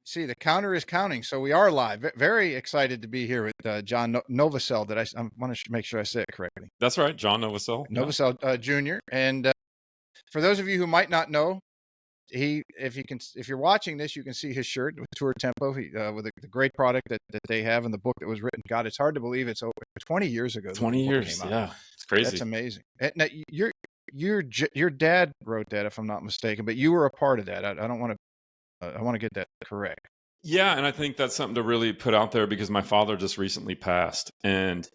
See, the counter is counting, so we are live. Very excited to be here with John Novosel. I want to make sure I say it correctly. That's right, John Novosel. Novosel Jr. And for those of you who might not know, if you're watching this, you can see his shirt with Tour Tempo with the great product that they have in the book that was written. God, it's hard to believe it's over 20 years ago. 20 years, yeah, it's crazy. That's amazing. And now, your dad wrote that, if I'm not mistaken, but you were a part of that. I want to get that correct. Yeah, and I think that's something to really put out there because my father just recently passed, and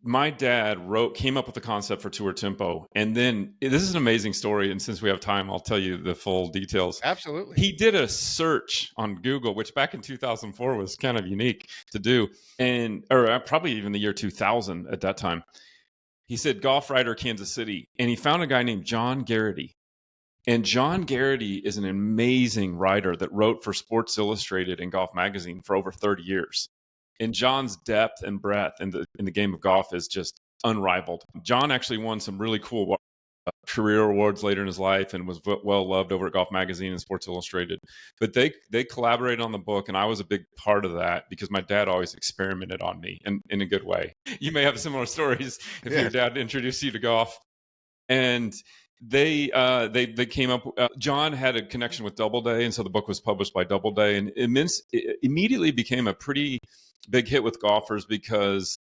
my dad came up with the concept for Tour Tempo. And then this is an amazing story. And since we have time, I'll tell you the full details. Absolutely. He did a search on Google, which back in 2004 was kind of unique to do. Or probably even the year 2000 at that time. He said, golf writer, Kansas City. And he found a guy named John Garrity. And John Garrity is an amazing writer that wrote for Sports Illustrated and Golf Magazine for over 30 years. And John's depth and breadth in the game of golf is just unrivaled. John actually won some really cool career awards later in his life and was well loved over at Golf Magazine and Sports Illustrated. But they collaborated on the book, and I was a big part of that because my dad always experimented on me in a good way. You may have similar stories if your dad introduced you to golf. And they came up. John had a connection with Doubleday, and so the book was published by Doubleday, and it immediately became a pretty big hit with golfers because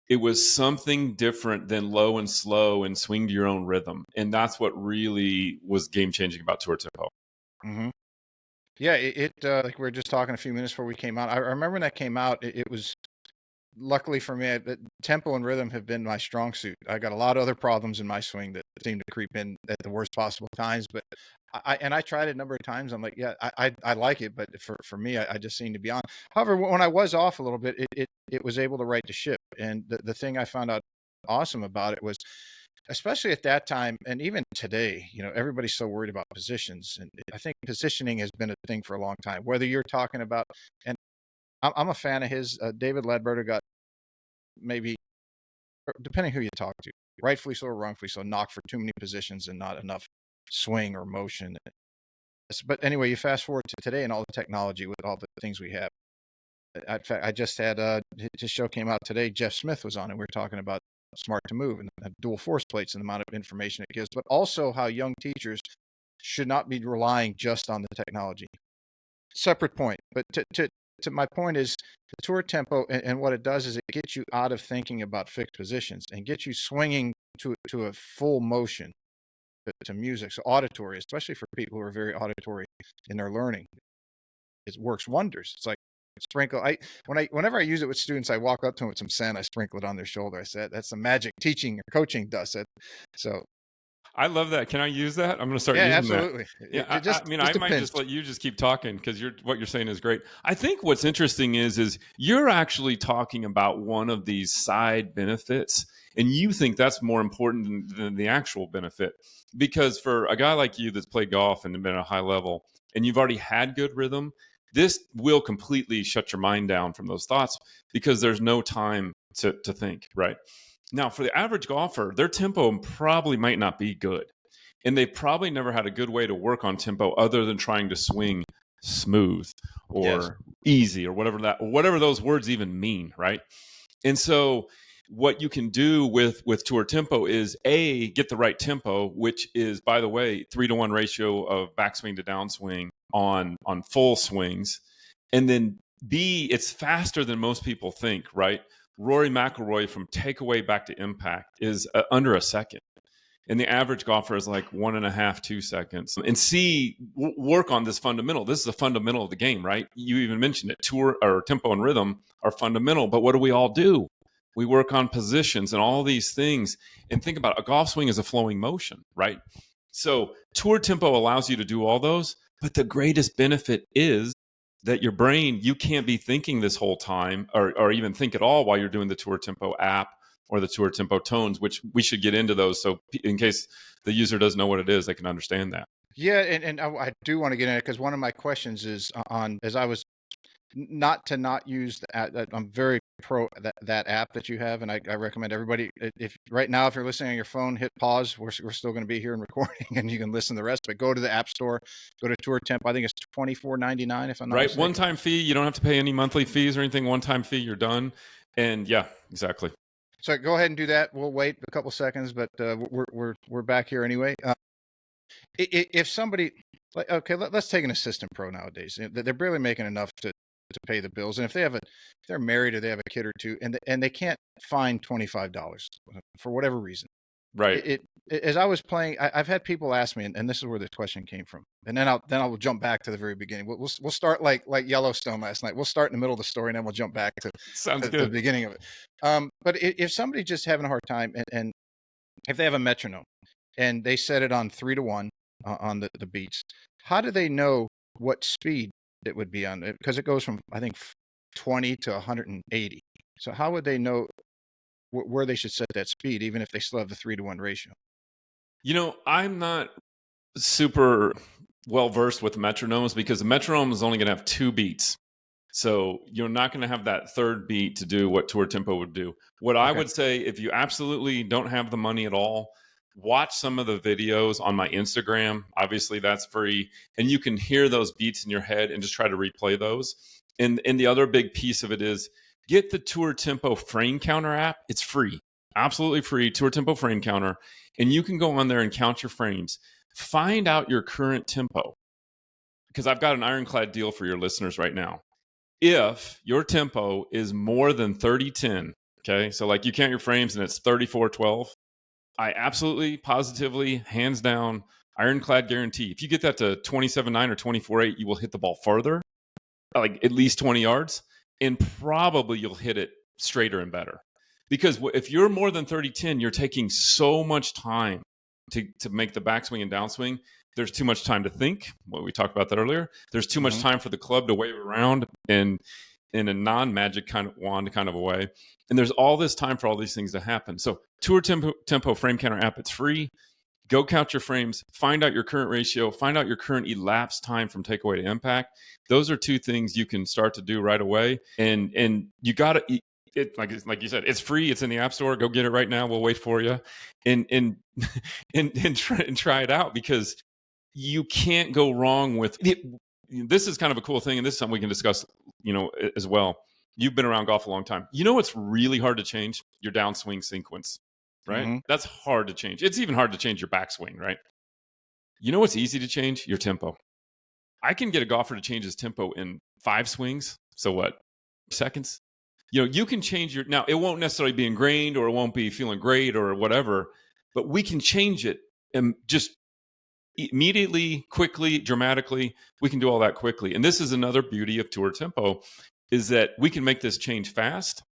it was something different than low and slow and swing to your own rhythm, and that's what really was game changing about Tour Tempo. Mm-hmm. Yeah, it like we were just talking a few minutes before we came out. I remember when that came out. It was. Luckily for me, tempo and rhythm have been my strong suit. I got a lot of other problems in my swing that seem to creep in at the worst possible times. But I tried it a number of times. I'm like, yeah, I like it, but for me, I just seem to be on. However, when I was off a little bit, it was able to right the ship. And the thing I found out awesome about it was, especially at that time, and even today, everybody's so worried about positions, and I think positioning has been a thing for a long time. Whether you're talking about and I'm a fan of his. David Ledbetter got maybe, depending who you talk to, rightfully so or wrongfully so, knocked for too many positions and not enough swing or motion. But anyway, you fast forward to today and all the technology with all the things we have. In fact, I just had his show came out today. Jeff Smith was on, and we were talking about Smart to Move and dual force plates and the amount of information it gives, but also how young teachers should not be relying just on the technology. Separate point, but to my point is the Tour Tempo and what it does is it gets you out of thinking about fixed positions and gets you swinging to a full motion to music. So auditory, especially for people who are very auditory in their learning, it works wonders. It's like sprinkle. Whenever I use it with students, I walk up to them with some sand, I sprinkle it on their shoulder. I said, that's the magic teaching or coaching does it. So I love that. Can I use that? I'm going to start using absolutely. That. Yeah, I might just let you just keep talking because what you're saying is great. I think what's interesting is you're actually talking about one of these side benefits, and you think that's more important than the actual benefit. Because for a guy like you that's played golf and been at a high level, and you've already had good rhythm, this will completely shut your mind down from those thoughts because there's no time to think, right? Now, for the average golfer, their tempo probably might not be good. And they probably never had a good way to work on tempo other than trying to swing smooth or easy or whatever those words even mean, right? And so what you can do with Tour Tempo is get the right tempo, which is, by the way, 3-to-1 ratio of backswing to downswing on full swings. And then B, it's faster than most people think, right? Rory McIlroy from takeaway back to impact is under a second. And the average golfer is like 1.5, 2 seconds. And C, work on this fundamental. This is a fundamental of the game, right? You even mentioned it. Tour or tempo and rhythm are fundamental. But what do we all do? We work on positions and all these things. And think about it. A golf swing is a flowing motion, right? So Tour Tempo allows you to do all those. But the greatest benefit is that your brain, you can't be thinking this whole time or even think at all while you're doing the Tour Tempo app or the Tour Tempo tones, which we should get into those. So in case the user doesn't know what it is, they can understand that. Yeah. And I do want to get in it because one of my questions is on, as I was not to not use I'm very pro that app that you have, and I recommend everybody, if right now, if you're listening on your phone, hit pause. We're still going to be here and recording, and you can listen to the rest. But go to the App Store, go to Tour Tempo. I think it's $24.99 if I'm not mistaken. One-time fee. You don't have to pay any monthly fees or anything. One-time fee, you're done. And yeah, exactly. So go ahead and do that. We'll wait a couple seconds, but we're back here anyway. If somebody, okay, let's take an assistant pro nowadays. They're barely making enough to pay the bills, and if they're married or they have a kid or two, and they can't find $25 for whatever reason, right? As I was playing, I've had people ask me, and this is where the question came from, and then I'll jump back to the very beginning. We'll start like Yellowstone last night. We'll start in the middle of the story, and then we'll jump back to the beginning of it. But if somebody's just having a hard time, and if they have a metronome and they set it on 3-1 on the beats, how do they know what speed it would be on it? Because it goes from, I think, 20 to 180. So how would they know where they should set that speed, even if they still have the 3-1 ratio? I'm not super well versed with metronomes, because the metronome is only going to have 2 beats. So you're not going to have that third beat to do what Tour Tempo would do. What I would say, if you absolutely don't have the money at all, watch some of the videos on my Instagram. Obviously, that's free. And you can hear those beats in your head and just try to replay those. And the other big piece of it is get the Tour Tempo frame counter app. It's free. Absolutely free. Tour Tempo frame counter. And you can go on there and count your frames. Find out your current tempo. Because I've got an ironclad deal for your listeners right now. If your tempo is more than 30-10, okay, so like you count your frames and it's 34-12, I absolutely, positively, hands down, ironclad guarantee. If you get that to 27-9 or 24-8, you will hit the ball further, like at least 20 yards, and probably you'll hit it straighter and better. Because if you're more than 30-10, you're taking so much time to make the backswing and downswing. There's too much time to think. Well, we talked about that earlier. There's too much time for the club to wave around in a non-magic kind of wand kind of a way. And there's all this time for all these things to happen. So Tour Tempo Frame Counter app, it's free. Go count your frames, find out your current ratio, find out your current elapsed time from takeaway to impact. Those are 2 things you can start to do right away. And you got to, like you said, it's free. It's in the App Store. Go get it right now. We'll wait for you, and try it out, because you can't go wrong with it. This is kind of a cool thing, and this is something we can discuss, as well. You've been around golf a long time. It's really hard to change your downswing sequence, right? Mm-hmm. That's hard to change. It's even hard to change your backswing, right? What's easy to change? Your tempo. I can get a golfer to change his tempo in 5 swings. So what? Seconds. You can change now it won't necessarily be ingrained, or it won't be feeling great or whatever, but we can change it and just immediately, quickly, dramatically. We can do all that quickly. And this is another beauty of Tour Tempo, is that we can make this change fast.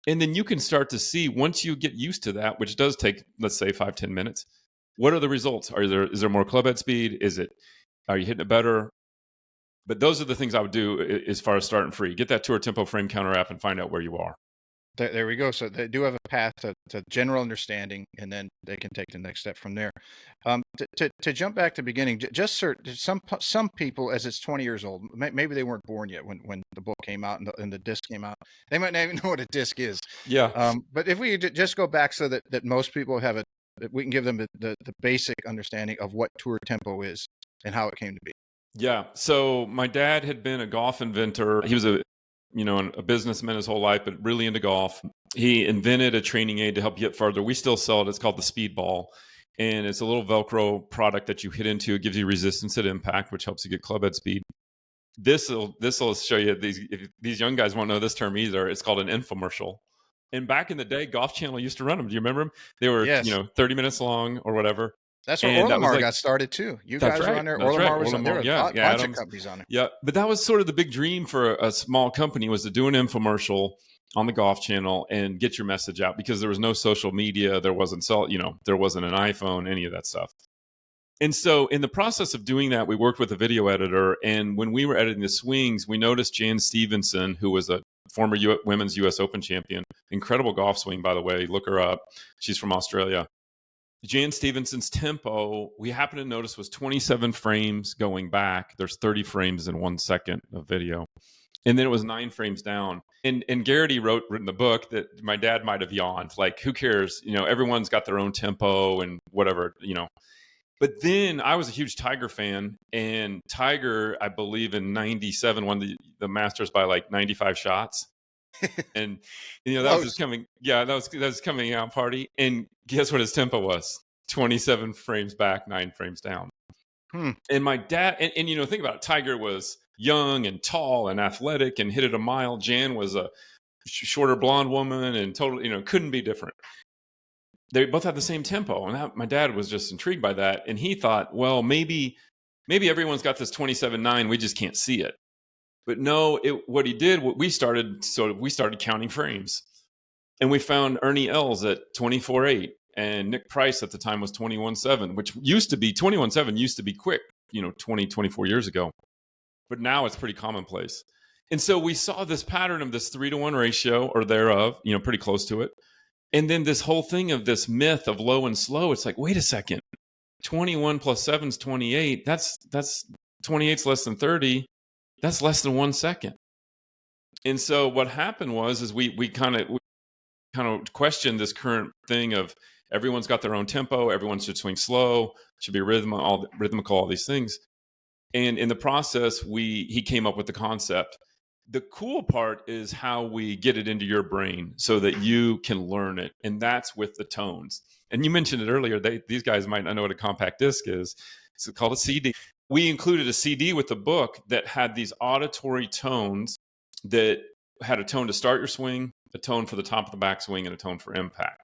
And then you can start to see, once you get used to that, which does take, let's say, 5-10 minutes, what are the results? Is there more club head speed? Are you hitting it better? But those are the things I would do as far as starting free. Get that Tour Tempo Frame Counter app and find out where you are. There we go. So they do have a path to general understanding, and then they can take the next step from there. To jump back to the beginning, just some people, as it's 20 years old, maybe they weren't born yet when the book came out and the disc came out. They might not even know what a disc is. Yeah. But if we just go back so that most people have we can give them the basic understanding of what Tour Tempo is and how it came to be. Yeah. So my dad had been a golf inventor. He was a businessman his whole life, but really into golf. He invented a training aid to help you get further. We still sell it. It's called the Speed Ball. And it's a little Velcro product that you hit into. It gives you resistance at impact, which helps you get club head speed. This will show you, these young guys won't know this term either. It's called an infomercial. And back in the day, Golf Channel used to run them. Do you remember them? They were, 30 minutes long or whatever. That's where Orlamar got started too. You guys were on there. Orlamar was on there. There were a bunch of companies on there. Yeah, but that was sort of the big dream for a small company, was to do an infomercial on the Golf Channel and get your message out, because there was no social media, there wasn't there wasn't an iPhone, any of that stuff. And so in the process of doing that, we worked with a video editor, and when we were editing the swings, we noticed Jan Stevenson, who was a former women's U.S. Open champion, incredible golf swing, by the way. Look her up. She's from Australia. Jan Stevenson's tempo, we happened to notice, was 27 frames going back. There's 30 frames in 1 second of video. And then it was 9 frames down. And Garrity wrote in the book that my dad might have yawned. Like, who cares? Everyone's got their own tempo and whatever, But then I was a huge Tiger fan, and Tiger, I believe in 97, won the Masters by like 95 shots. And that was his coming out party. And guess what his tempo was? 27 frames back, 9 frames down. And my dad, and think about it, Tiger was young and tall and athletic and hit it a mile. Jan was a shorter blonde woman and totally, couldn't be different. They both had the same tempo, and my dad was just intrigued by that. And he thought, well, maybe everyone's got this 27.9, we just can't see it. But no, we started counting frames, and we found Ernie Els at 24.8, and Nick Price at the time was 21.7, which used to be 21.7 used to be quick, 20, 24 years ago. But now it's pretty commonplace. And so we saw this pattern of this 3-to-1 ratio or thereof, pretty close to it. And then this whole thing of this myth of low and slow, it's like, wait a second, 21 plus 7 is 28. That's 28's less than 30. That's less than 1 second. And so what happened was we kind of questioned this current thing of everyone's got their own tempo, everyone should swing slow, should be rhythmical, all these things. And in the process, he came up with the concept. The cool part is how we get it into your brain so that you can learn it. And that's with the tones. And you mentioned it earlier. These guys might not know what a compact disc is. It's called a CD. We included a CD with the book that had these auditory tones that had a tone to start your swing, a tone for the top of the backswing, and a tone for impact.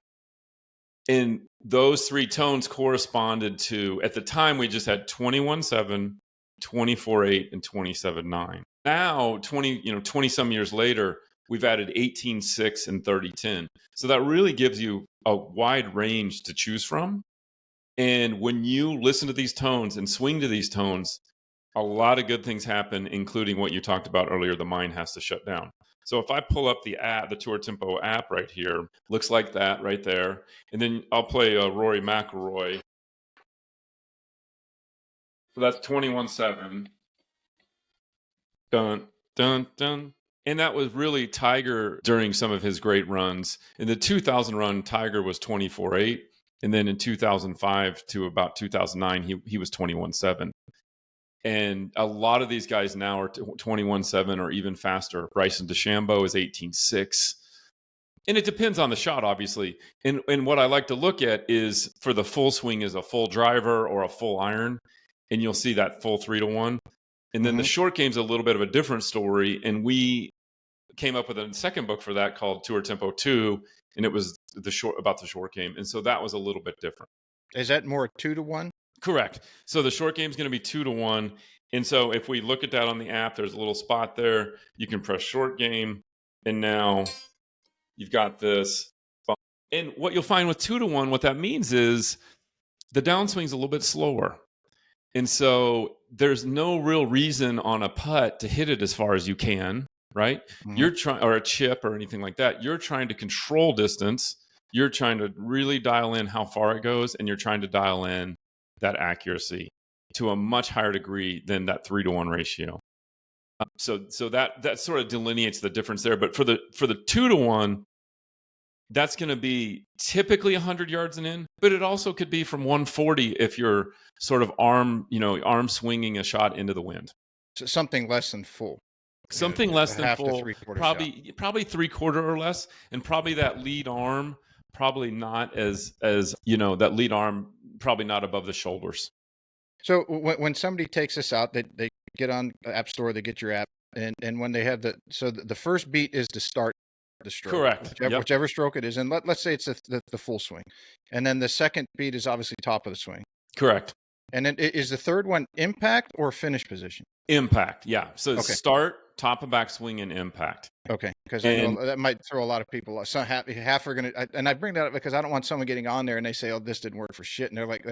And those 3 tones corresponded to, at the time, we just had 21.7, 24.8, and 27.9. Now, 20 some years later, we've added 18.6 and 30.10. So that really gives you a wide range to choose from. And when you listen to these tones and swing to these tones, a lot of good things happen, including what you talked about earlier, the mind has to shut down. So if I pull up the app, the Tour Tempo app right here, looks like that right there. And then I'll play Rory McIlroy. So that's 21.7. Dun, dun, dun. And that was really Tiger during some of his great runs. In the 2000 run, Tiger was 24.8. And then in 2005 to about 2009, he was 21.7. And a lot of these guys now are 21.7 or even faster. Bryson DeChambeau is 18.6. And it depends on the shot, obviously. And what I like to look at is for the full swing is a full driver or a full iron. And you'll see that full 3-to-1. And then the short game's a little bit of a different story. And we came up with a second book for that called Tour Tempo 2. And it was about the short game. And so that was a little bit different. Is that more 2-to-1? Correct. So the short game is going to be 2-to-1. And so if we look at that on the app, there's a little spot there. You can press short game. And now you've got this. And what you'll find with 2-to-1, what that means is the downswing's a little bit slower. And so there's no real reason on a putt to hit it as far as you can, right? You're trying, or a chip or anything like that. You're trying to control distance. You're trying to really dial in how far it goes, and you're trying to dial in that accuracy to a much higher degree than that 3-to-1 ratio. So that sort of delineates the difference there. But for the 2-to-1, that's going to be typically 100 yards and in, but it also could be from 140 if you're sort of arm swinging a shot into the wind. So something less than full. Something less than full, probably 3/4 or less, and probably that lead arm probably not as that lead arm probably not above the shoulders. So when somebody takes this out, they get on the App Store, they get your app, and when they have the first beat is to start the stroke. Correct. Whichever stroke it is, and let's say it's the full swing, and then the second beat is obviously top of the swing. Correct. And then is the third one impact or finish position? Impact, yeah. So start, top of backswing, and impact. Okay, because that might throw a lot of people off. So half are going to, and I bring that up because I don't want someone getting on there and they say, "Oh, this didn't work for shit," and they're like,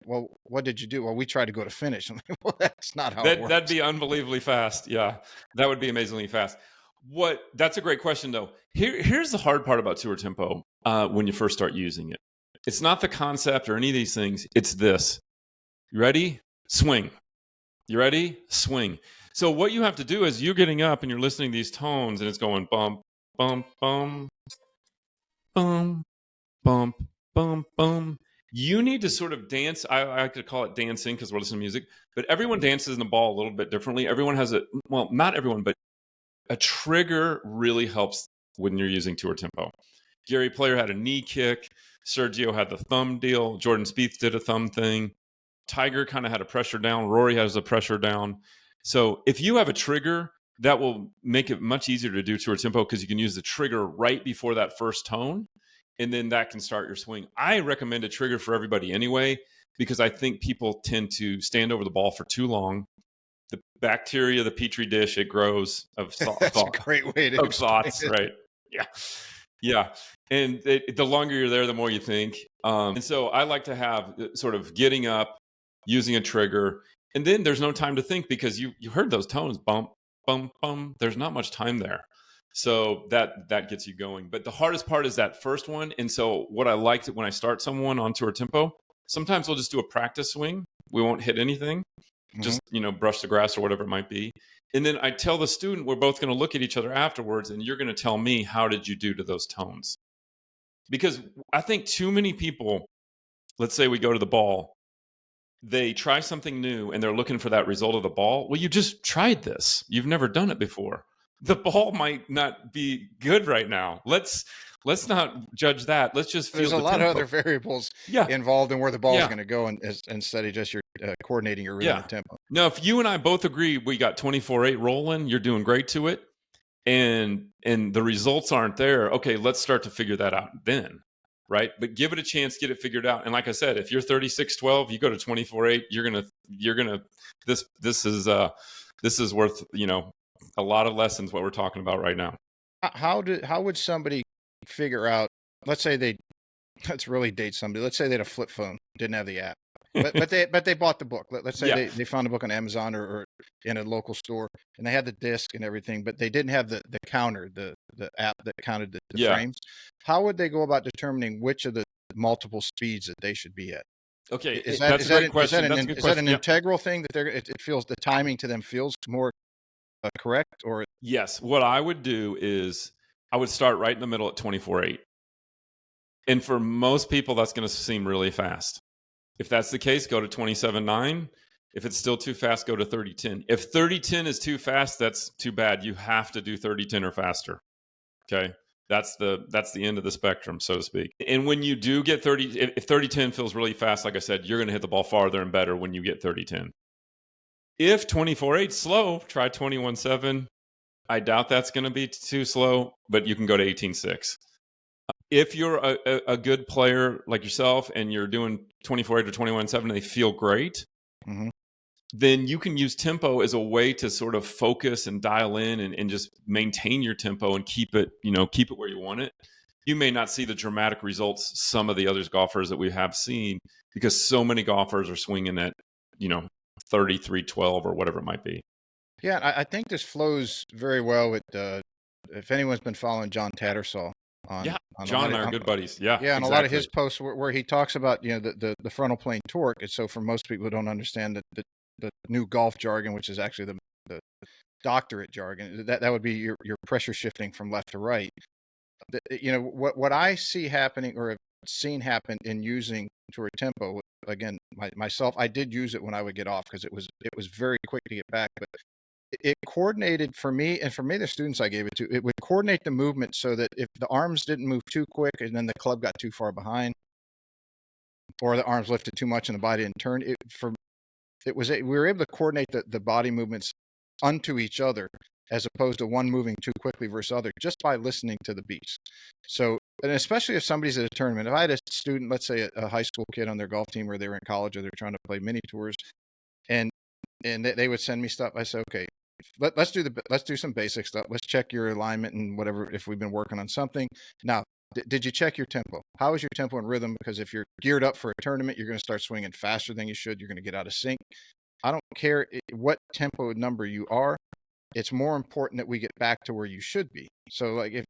"Well, what did you do?" "Well, we tried to go to finish." I'm like, "Well, that's not how it works." That'd be unbelievably fast. Yeah, that would be amazingly fast. That's a great question, though. Here's the hard part about Tour Tempo when you first start using it. It's not the concept or any of these things. It's this. You ready? Swing. You ready? Swing. So what you have to do is you're getting up and you're listening to these tones and it's going bump, bump, bum, bum, bump, bump, bum. You need to sort of dance. I like to call it dancing because we're listening to music, but everyone dances in the ball a little bit differently. Everyone has well, not everyone, but a trigger really helps when you're using tour tempo. Gary Player had a knee kick. Sergio had the thumb deal. Jordan Spieth did a thumb thing. Tiger kind of had a pressure down. Rory has a pressure down. So if you have a trigger, that will make it much easier to do tour tempo because you can use the trigger right before that first tone, and then that can start your swing. I recommend a trigger for everybody anyway, because I think people tend to stand over the ball for too long. The bacteria, the petri dish, it grows of That's a great way to thoughts, it. Right? Yeah. And the longer you're there, the more you think. And so I like to have sort of getting up, using a trigger, and then there's no time to think because you heard those tones, bump, bump, bump. There's not much time there. So that gets you going. But the hardest part is that first one. And so what I liked when I start someone on tour tempo, sometimes we'll just do a practice swing. We won't hit anything. Just, brush the grass or whatever it might be. And then I tell the student, we're both going to look at each other afterwards, and you're going to tell me, how did you do to those tones? Because I think too many people, let's say we go to the ball, they try something new and they're looking for that result of the ball. Well, you just tried this. You've never done it before. The ball might not be good right now. Let's not judge that. Let's just feel there's a lot of other variables involved in where the ball is going to go, instead of just your coordinating your rhythm and tempo. Now, if you and I both agree we got 24/8 rolling, you're doing great to it, and the results aren't there. Okay, let's start to figure that out then, right? But give it a chance, get it figured out. And like I said, if you're 36/12, you go to 24/8, you're gonna this is worth a lot of lessons what we're talking about right now. How would somebody figure out? Let's say let's really date somebody. Let's say they had a flip phone, didn't have the app, but they bought the book. Let's say they found a book on Amazon or in a local store, and they had the disc and everything, but they didn't have the counter, the app that counted the frames. How would they go about determining which of the multiple speeds that they should be at? Okay, that's a great question. Is that an integral thing that it feels the timing to them feels more correct? Or yes, what I would do is I would start right in the middle at 24/8. And for most people, that's going to seem really fast. If that's the case, go to 27/9. If it's still too fast, go to 30/10. If 30/10 is too fast, that's too bad. You have to do 30/10 or faster. Okay, that's the end of the spectrum, so to speak. And when you do get 30, if 30/10 feels really fast, like I said, you're going to hit the ball farther and better when you get 30/10. If 24/8 slow, try 21/7. I doubt that's going to be too slow, but you can go to 18/6. If you're a good player like yourself and you're doing 24/8 or 21/7 and they feel great, then you can use tempo as a way to sort of focus and dial in and just maintain your tempo and keep it where you want it. You may not see the dramatic results some of the other golfers that we have seen because so many golfers are swinging at 33/12 or whatever it might be. Yeah, I think this flows very well with if anyone's been following John Tattersall. John and I are good buddies. Yeah, and a lot of his posts where he talks about the frontal plane torque. And so for most people who don't understand the new golf jargon, which is actually the doctorate jargon, that would be your pressure shifting from left to right. What I see happening or have seen happen in using tour tempo. Again, myself, I did use it when I would get off because it was very quick to get back, but it coordinated for me, and for me, the students I gave it to, it would coordinate the movement so that if the arms didn't move too quick and then the club got too far behind, or the arms lifted too much and the body didn't turn, we were able to coordinate the body movements unto each other as opposed to one moving too quickly versus other just by listening to the beats. So, and especially if somebody's at a tournament, if I had a student, let's say a high school kid on their golf team where they were in college or they're trying to play mini tours, and they would send me stuff. I said, okay, let's do some basic stuff. Let's check your alignment and whatever, if we've been working on something. Now, did you check your tempo? How is your tempo and rhythm? Because if you're geared up for a tournament, you're going to start swinging faster than you should. You're going to get out of sync. I don't care what tempo number you are. It's more important that we get back to where you should be. So if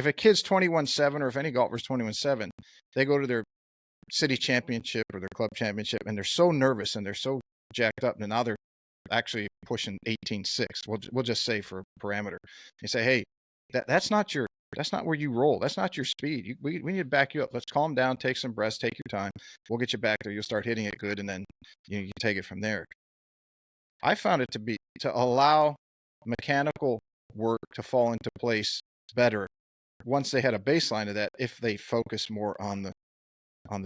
a kid's 21/7, or if any golfer's 21/7, they go to their city championship or their club championship and they're so nervous and they're so jacked up, and now they're actually pushing 18.6. We'll just say for a parameter. You say, hey, that's not where you roll. That's not your speed. We need to back you up. Let's calm down, take some breaths, take your time. We'll get you back there. You'll start hitting it good, and then you take it from there. I found it to allow mechanical work to fall into place better once they had a baseline of that, if they focus more on the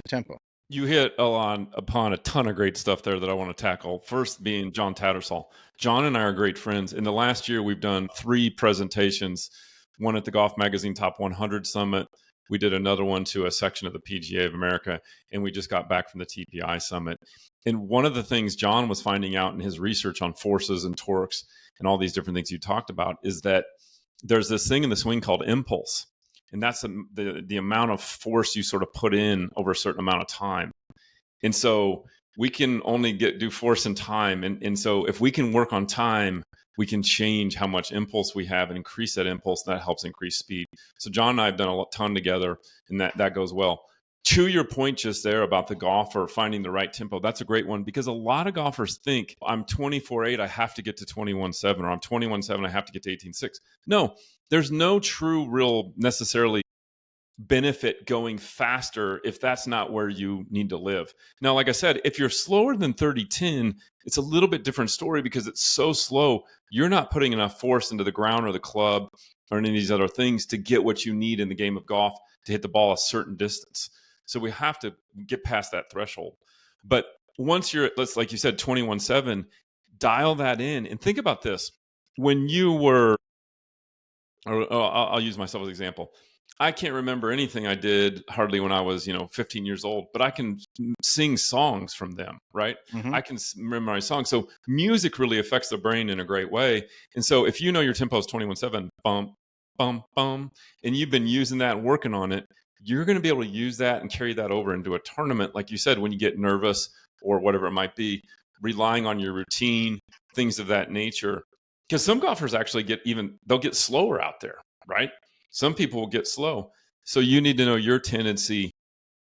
tempo. You hit upon a ton of great stuff there that I want to tackle. First being John Tattersall. John and I are great friends. In the last year, we've done 3 presentations, one at the Golf Magazine Top 100 Summit. We did another one to a section of the PGA of America, and we just got back from the TPI Summit. And one of the things John was finding out in his research on forces and torques and all these different things you talked about is that there's this thing in the swing called impulse. And that's the amount of force you sort of put in over a certain amount of time. And so we can only do force and time. And so if we can work on time, we can change how much impulse we have and increase that impulse. And that helps increase speed. So John and I have done a ton together, and that goes well. To your point just there about the golfer finding the right tempo, that's a great one, because a lot of golfers think I'm 24.8, I have to get to 21.7, or I'm 21.7, I have to get to 18.6. No, there's no true, real, necessarily benefit going faster if that's not where you need to live. Now, like I said, if you're slower than 30.10, it's a little bit different story, because it's so slow, you're not putting enough force into the ground or the club or any of these other things to get what you need in the game of golf to hit the ball a certain distance. So we have to get past that threshold. But once you're, like you said, 21.7, dial that in and think about this. When you were, I'll use myself as an example. I can't remember anything I did hardly when I was, 15 years old, but I can sing songs from them, right? Mm-hmm. I can memorize songs. So music really affects the brain in a great way. And so if you know your tempo is 21.7, bum, bum, bum, and you've been using that and working on it, you're going to be able to use that and carry that over into a tournament. Like you said, when you get nervous or whatever it might be, relying on your routine, things of that nature. Because some golfers actually they'll get slower out there, right? Some people will get slow. So you need to know your tendency,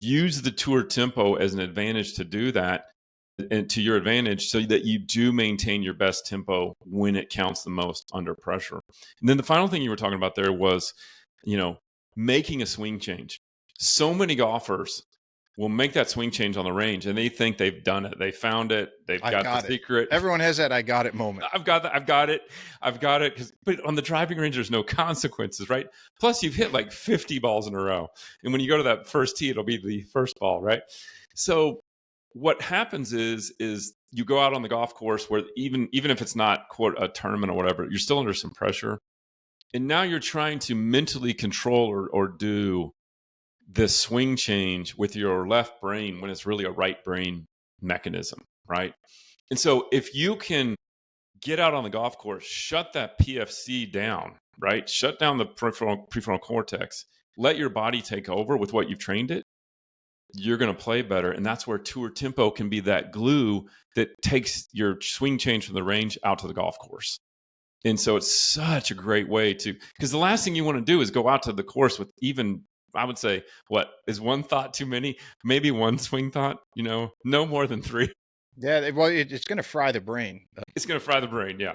use the tour tempo as an advantage to do that, and to your advantage, so that you do maintain your best tempo when it counts the most under pressure. And then the final thing you were talking about there was, making a swing change. So many golfers will make that swing change on the range and they think they've done it. They found it. They've got the secret. Everyone has that I got it moment. I've got it. But on the driving range, there's no consequences, right? Plus, you've hit like 50 balls in a row. And when you go to that first tee, it'll be the first ball, right? So what happens is you go out on the golf course where even if it's not, quote, a tournament or whatever, you're still under some pressure. And now you're trying to mentally control or do this swing change with your left brain when it's really a right brain mechanism, right? And so if you can get out on the golf course, shut that PFC down, right? Shut down the prefrontal cortex, let your body take over with what you've trained it, you're going to play better. And that's where tour tempo can be that glue that takes your swing change from the range out to the golf course. And so it's such a great way because the last thing you want to do is go out to the course with even, I would say, what is one thought too many? Maybe one swing thought, no more than 3. Yeah, well, it's going to fry the brain. It's going to fry the brain, yeah.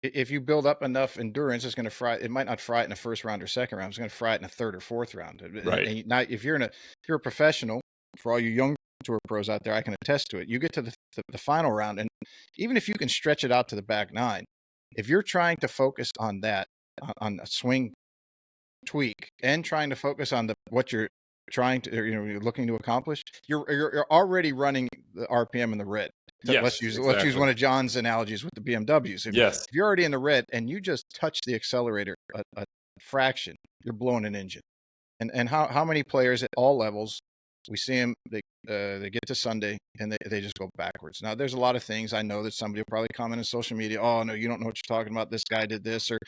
If you build up enough endurance, it's going to fry. It might not fry it in the first round or second round. It's going to fry it in the third or fourth round. Right. And now, if you're a professional, for all you young tour pros out there, I can attest to it. You get to the final round, and even if you can stretch it out to the back 9, if you're trying to focus on that, on a swing tweak, and trying to focus on what you're trying to, you're looking to accomplish, you're already running the RPM in the red. Yes, let's use one of John's analogies with the BMWs. If you're already in the red and you just touch the accelerator a fraction, you're blowing an engine. And how many players at all levels, we see them, they get to Sunday and they just go backwards. Now, there's a lot of things. I know that somebody will probably comment on social media, oh, no, you don't know what you're talking about. This guy did this, or,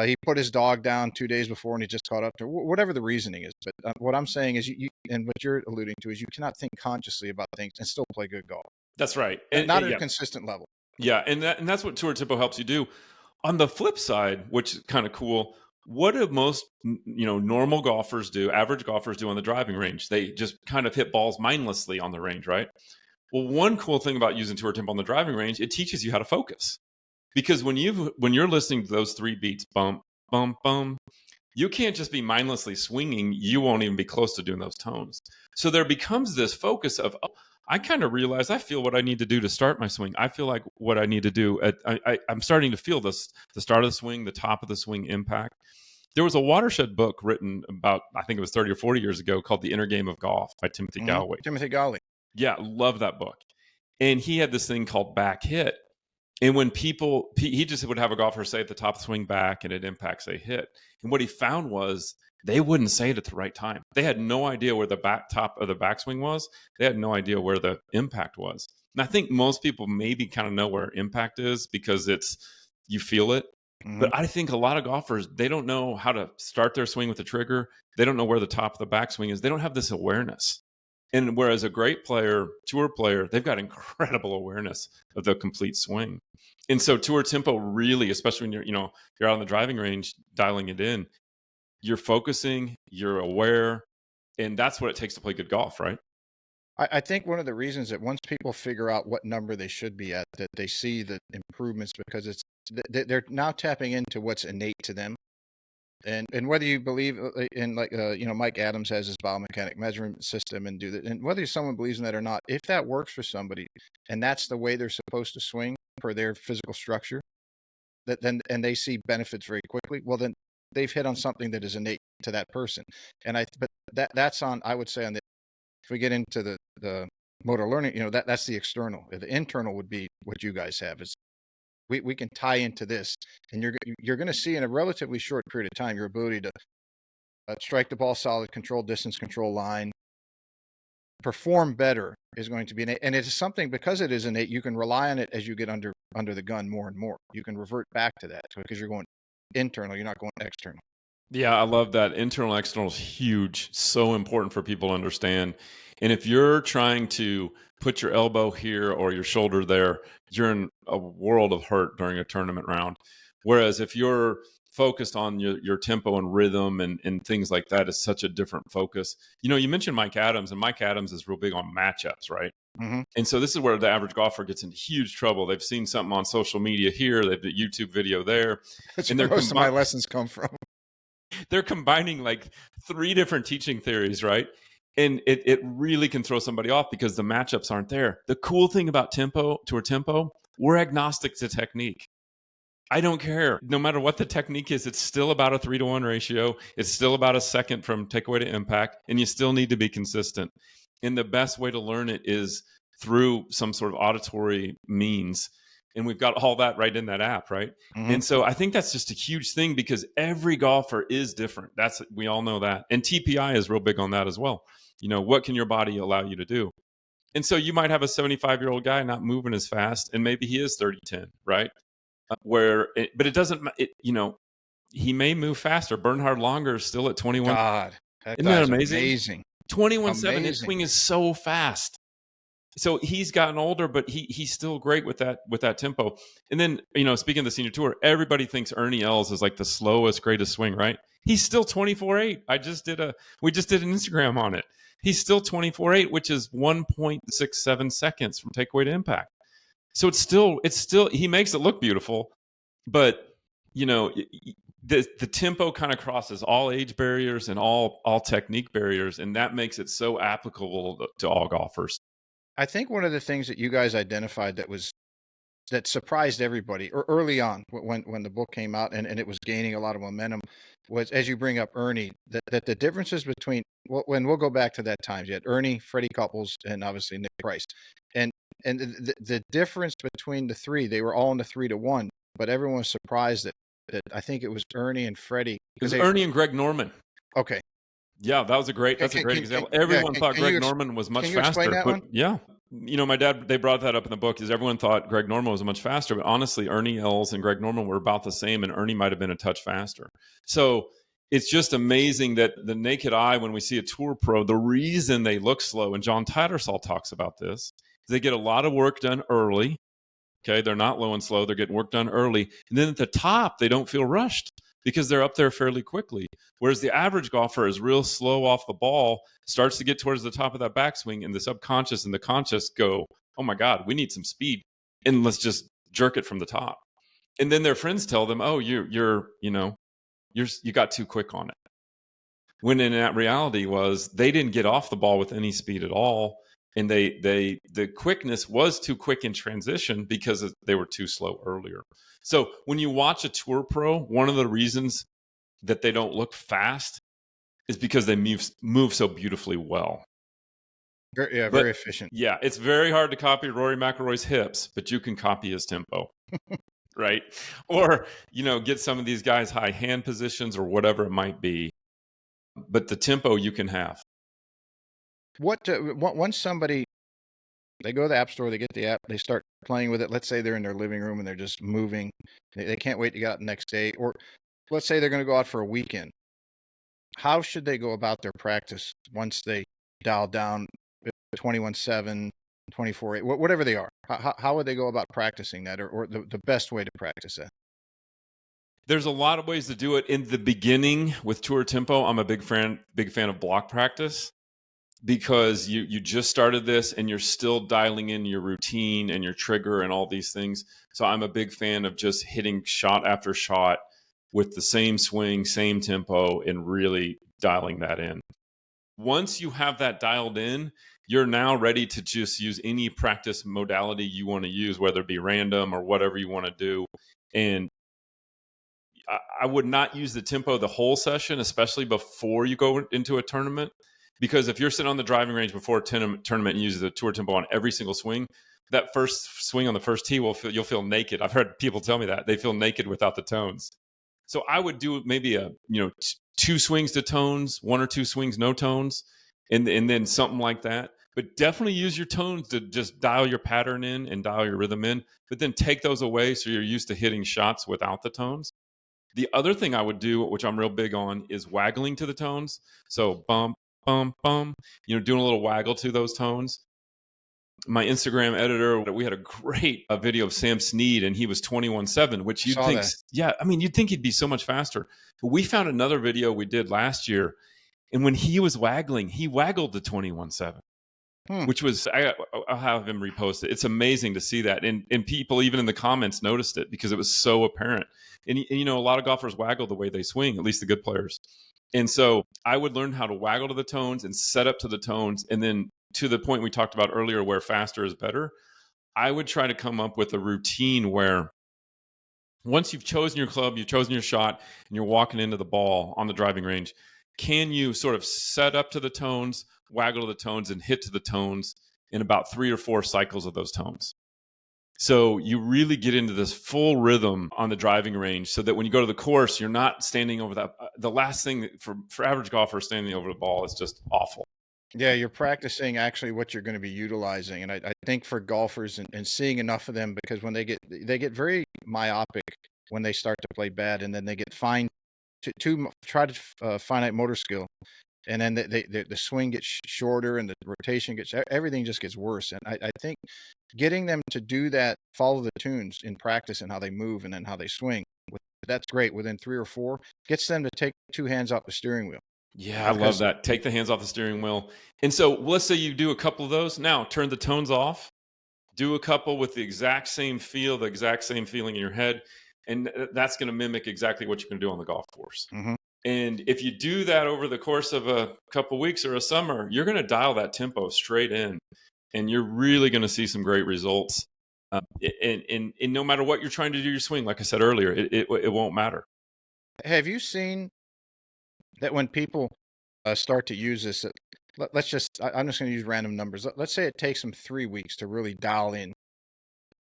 he put his dog down 2 days before and he just caught up to whatever the reasoning is. But what I'm saying is and what you're alluding to is you cannot think consciously about things and still play good golf. That's right. And not at a consistent level. Yeah. And that's what tour tempo helps you do. On the flip side, which is kind of cool, what do most normal golfers do, average golfers do on the driving range? They just kind of hit balls mindlessly on the range, right? Well, one cool thing about using tour tempo on the driving range, it teaches you how to focus. Because when you're listening to those 3 beats, bump, bump, bump, you can't just be mindlessly swinging. You won't even be close to doing those tones. So there becomes this focus of, oh, I kind of realize I feel what I need to do to start my swing. I feel like what I need to do. I'm starting to feel this, the start of the swing, the top of the swing impact. There was a watershed book written about, I think it was 30 or 40 years ago, called The Inner Game of Golf by Timothy Galloway. Timothy Galloway. Yeah, love that book. And he had this thing called back hit. And when he just would have a golfer say at the top swing back and it impacts a hit. And what he found was they wouldn't say it at the right time. They had no idea where the top of the backswing was. They had no idea where the impact was. And I think most people maybe kind of know where impact is because you feel it. Mm-hmm. But I think a lot of golfers, they don't know how to start their swing with the trigger. They don't know where the top of the backswing is. They don't have this awareness. And whereas a great player, tour player, they've got incredible awareness of the complete swing. And so tour tempo really, especially when you're out on the driving range, dialing it in, you're focusing, you're aware, and that's what it takes to play good golf, right? I think one of the reasons that once people figure out what number they should be at, that they see the improvements because they're now tapping into what's innate to them. And whether you believe in Mike Adams has his biomechanic measurement system and do that, and whether someone believes in that or not, if that works for somebody and that's the way they're supposed to swing for their physical structure, and they see benefits very quickly, well then they've hit on something that is innate to that person. But that's on, I would say, on the, if we get into the motor learning, that's the external. The internal would be what you guys have is. We can tie into this, and you're going to see in a relatively short period of time your ability to strike the ball solid, control distance, control line, perform better is going to be innate. And it's something, because it is innate, you can rely on it as you get under the gun more and more. You can revert back to that because you're going internal, you're not going external. Yeah, I love that. Internal, external is huge. So important for people to understand. And if you're trying to put your elbow here or your shoulder there, you're in a world of hurt during a tournament round. Whereas if you're focused on your tempo and rhythm and things like that, is such a different focus. You mentioned Mike Adams, and Mike Adams is real big on matchups, right? Mm-hmm. And so this is where the average golfer gets in huge trouble. They've seen something on social media here, they've a YouTube video there. That's where most of my lessons come from. They're combining like 3 different teaching theories, right? And it really can throw somebody off because the matchups aren't there. The cool thing about tour tempo, we're agnostic to technique. I don't care. No matter what the technique is, it's still about a 3-to-1 ratio. It's still about a second from takeaway to impact, and you still need to be consistent. And the best way to learn it is through some sort of auditory means. And we've got all that right in that app, right? Mm-hmm. And so I think that's just a huge thing because every golfer is different. We all know that. And TPI is real big on that as well. What can your body allow you to do? And so you might have a 75-year-old guy not moving as fast, and maybe he is 30-10, right? But it doesn't, he may move faster. Bernhard Langer is still at 21. God, isn't that amazing? Amazing. 21.7, his swing is so fast. So he's gotten older, but he's still great with that tempo. And then, speaking of the senior tour, everybody thinks Ernie Els is like the slowest, greatest swing, right? He's still 24.8. We just did an Instagram on it. He's still 24.8, which is 1.67 seconds from takeaway to impact. So it's still, he makes it look beautiful, but the tempo kind of crosses all age barriers and all technique barriers. And that makes it so applicable to all golfers. I think one of the things that you guys identified that surprised everybody early on when the book came out and it was gaining a lot of momentum was, as you bring up Ernie, that the differences between, when we'll go back to that time, you had Ernie, Freddie Couples, and obviously Nick Price. And the difference between the 3, they were all in the 3-to-1, but everyone was surprised that I think it was Ernie and Freddie. It was Ernie and Greg Norman. Okay. Yeah, that's a great example. Everyone thought Greg Norman was much faster. But yeah, my dad, they brought that up in the book, is everyone thought Greg Norman was much faster, but honestly, Ernie Els and Greg Norman were about the same, and Ernie might have been a touch faster. So it's just amazing that the naked eye, when we see a tour pro, the reason they look slow, and John Tattersall talks about this, is they get a lot of work done early. Okay, they're not low and slow. They're getting work done early. And then at the top, they don't feel rushed because they're up there fairly quickly. Whereas the average golfer is real slow off the ball, starts to get towards the top of that backswing, and the subconscious and the conscious go, oh my God, we need some speed, and let's just jerk it from the top. And then their friends tell them, oh, you got too quick on it. When in that reality was they didn't get off the ball with any speed at all. And the quickness was too quick in transition because they were too slow earlier. So when you watch a tour pro, one of the reasons that they don't look fast is because they move so beautifully well. Very efficient. Yeah, it's very hard to copy Rory McIlroy's hips, but you can copy his tempo. Right? Or, get some of these guys high hand positions or whatever it might be. But the tempo you can have. Once somebody, they go to the app store, they get the app, they start playing with it. Let's say they're in their living room and they're just moving. They can't wait to get out the next day. Or let's say they're going to go out for a weekend. How should they go about their practice once they dial down 21.7, 24.8, whatever they are? How would they go about practicing that, or the best way to practice that? There's a lot of ways to do it. In the beginning with tour tempo, I'm a big fan of block practice, because you just started this and you're still dialing in your routine and your trigger and all these things. So I'm a big fan of just hitting shot after shot with the same swing, same tempo, and really dialing that in. Once you have that dialed in, you're now ready to just use any practice modality you want to use, whether it be random or whatever you want to do. And I would not use the tempo the whole session, especially before you go into a tournament, because if you're sitting on the driving range before a tournament and use the tour tempo on every single swing, that first swing on the first tee you'll feel naked. I've heard people tell me that they feel naked without the tones. So I would do maybe two swings to tones, one or two swings no tones, and then something like that. But definitely use your tones to just dial your pattern in and dial your rhythm in. But then take those away so you're used to hitting shots without the tones. The other thing I would do, which I'm real big on, is waggling to the tones. So bum, bum, bum, doing a little waggle to those tones. My Instagram editor, we had a great video of Sam Snead, and he was 21.7, which you'd think, you'd think he'd be so much faster. But we found another video we did last year, and when he was waggling, he waggled to 21.7. Which was, I'll have him repost it. It's amazing to see that. And people, even in the comments, noticed it because it was so apparent. And a lot of golfers waggle the way they swing, at least the good players. And so I would learn how to waggle to the tones and set up to the tones. And then to the point we talked about earlier, where faster is better, I would try to come up with a routine where once you've chosen your club, you've chosen your shot, and you're walking into the ball on the driving range, can you sort of set up to the tones, waggle to the tones, and hit to the tones in about 3 or 4 cycles of those tones? So you really get into this full rhythm on the driving range, so that when you go to the course, you're not standing over that. The last thing for average golfers, standing over the ball is just awful. Yeah, you're practicing actually what you're going to be utilizing. And I think for golfers and seeing enough of them, because when they get very myopic when they start to play bad, and then they get fined to try to finite motor skill. And then the swing gets shorter, and the rotation everything just gets worse. And I think getting them to do that, follow the tunes in practice and how they move and then how they swing, that's great. Within 3 or 4, gets them to take 2 hands off the steering wheel. Yeah, I love that. Take the hands off the steering wheel. And so let's say you do a couple of those. Now turn the tones off. Do a couple with the exact same feel, the exact same feeling in your head. And that's going to mimic exactly what you're going to do on the golf course. Mm-hmm. And if you do that over the course of a couple of weeks or a summer, you're going to dial that tempo straight in, and you're really going to see some great results. And no matter what you're trying to do your swing, like I said earlier, it won't matter. Have you seen that when people start to use this, I'm just going to use random numbers. Let's say it takes them 3 weeks to really dial in,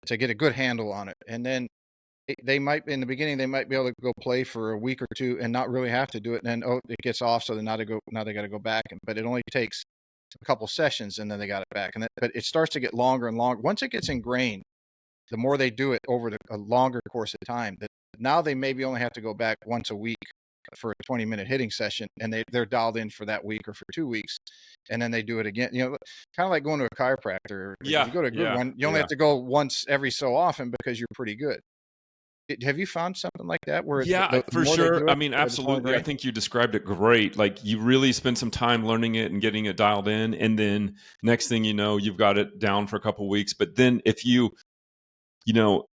to get a good handle on it. And then they might, in the beginning, they might be able to go play for a week or 2 and not really have to do it. And then, it gets off. So then now they got to go back. But it only takes a couple sessions, and then they got it back. But it starts to get longer and longer. Once it gets ingrained, the more they do it over a longer course of time, that now they maybe only have to go back once a week for a 20-minute hitting session, and they're dialed in for that week or for 2 weeks, and then they do it again. Kind of like going to a chiropractor. Yeah, if you go to a good one, you only have to go once every so often because you're pretty good. Have you found something like that where Yeah, the for more they sure. do I it, mean, it's more absolutely. I ingrained? think you described it great. Like you really spend some time learning it and getting it dialed in, and then next thing you know, you've got it down for a couple of weeks. But then if you know,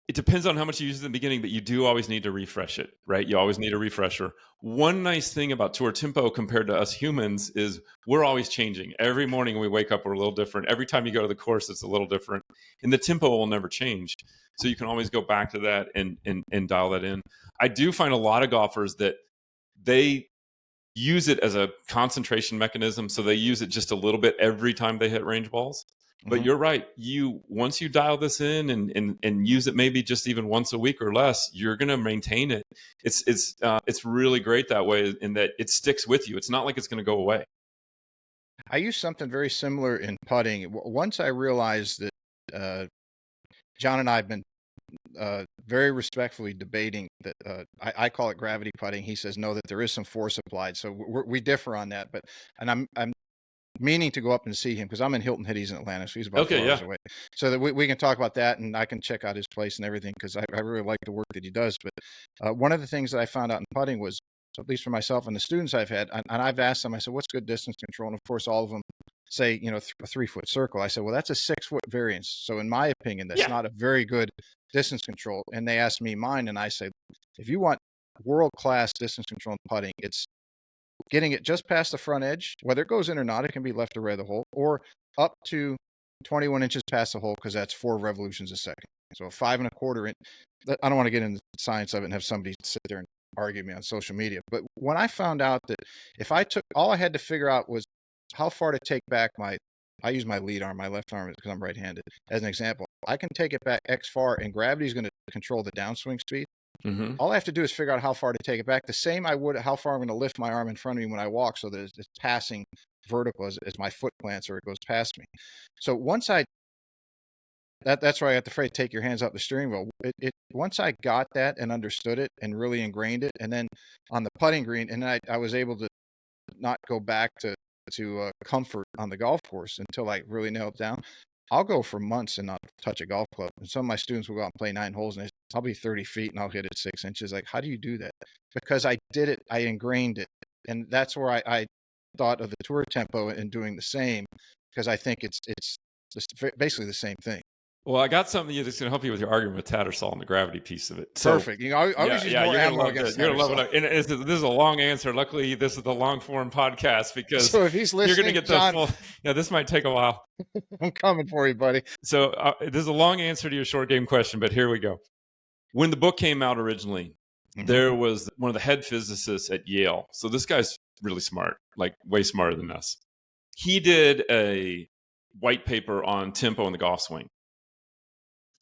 it depends on how much you use in the beginning, but you do always need to refresh it, right? You always need a refresher. One nice thing about tour tempo compared to us humans is we're always changing. Every morning when we wake up, we're a little different. Every time you go to the course, it's a little different. And the tempo will never change. So you can always go back to that and dial that in. I do find a lot of golfers that they use it as a concentration mechanism. So they use it just a little bit every time they hit range balls. But you're right. Once you dial this in and use it maybe just even once a week or less, you're going to maintain it. It's really great that way in that it sticks with you. It's not like it's going to go away. I use something very similar in putting. Once I realized that John and I have been very respectfully debating that I call it gravity putting. He says no, that there is some force applied. So we differ on that. And I'm meaning to go up and see him because I'm in Hilton Head. He's in Atlanta, so he's about 4 hours away. So that we can talk about that, and I can check out his place and everything because I really like the work that he does. But one of the things that I found out in putting was, at least for myself and the students I've had, and I've asked them, I said, what's good distance control? And of course, all of them say, a 3-foot circle. I said, well, that's a 6-foot variance. So in my opinion, that's not a very good distance control. And they asked me mine, and I say, if you want world-class distance control in putting, it's getting it just past the front edge, whether it goes in or not, it can be left or right of the hole, or up to 21 inches past the hole, because that's 4 revolutions a second. So 5 1/4 inch. I don't want to get into the science of it and have somebody sit there and argue me on social media. But when I found out that if I took, all I had to figure out was how far to take back I use my lead arm, my left arm because I'm right-handed, as an example. I can take it back X far, and gravity is going to control the downswing speed. All I have to do is figure out how far to take it back. The same I would how far I'm going to lift my arm in front of me when I walk so that it's passing vertical as my foot plants or it goes past me. So once that's why I got the phrase, take your hands off the steering wheel. Once I got that and understood it and really ingrained it, and then on the putting green, and I was able to not go back to comfort on the golf course until I really nailed it down. I'll go for months and not touch a golf club. And some of my students will go out and play 9 holes, and I'll be 30 feet and I'll hit it 6 inches. Like, how do you do that? Because I did it, I ingrained it. And that's where I thought of the tour tempo and doing the same, because I think it's just basically the same thing. Well, I got something that's going to help you with your argument with Tattersall and the gravity piece of it. Perfect. I always use more ammo against You're going to love it. And this is a long answer. Luckily, this is the long form podcast because so if he's listening, you're going to get John, the full. Yeah, this might take a while. I'm coming for you, buddy. So this is a long answer to your short game question, but here we go. When the book came out originally, there was one of the head physicists at Yale. So this guy's really smart, like way smarter than us. He did a white paper on tempo in the golf swing.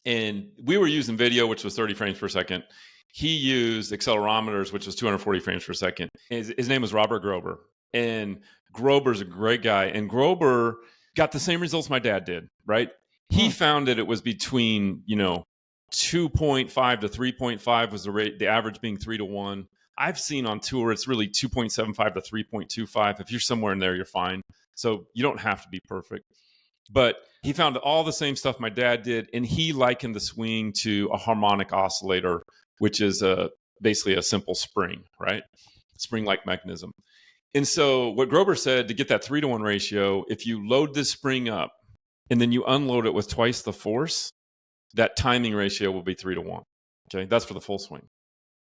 And we were using video, which was 30 frames per second. He used accelerometers, which was 240 frames per second. His name was Robert Grober. And Grober's a great guy. And Grober got the same results my dad did, right? He found that it was between, 2.5 to 3.5 was the rate, the average being 3 to 1. I've seen on tour, it's really 2.75 to 3.25. If you're somewhere in there, you're fine. So you don't have to be perfect. But he found all the same stuff my dad did, and he likened the swing to a harmonic oscillator, which is basically a simple spring, right? Spring-like mechanism. And so what Grober said, to get that 3 to 1 ratio, if you load this spring up and then you unload it with twice the force, that timing ratio will be 3 to 1. Okay, that's for the full swing.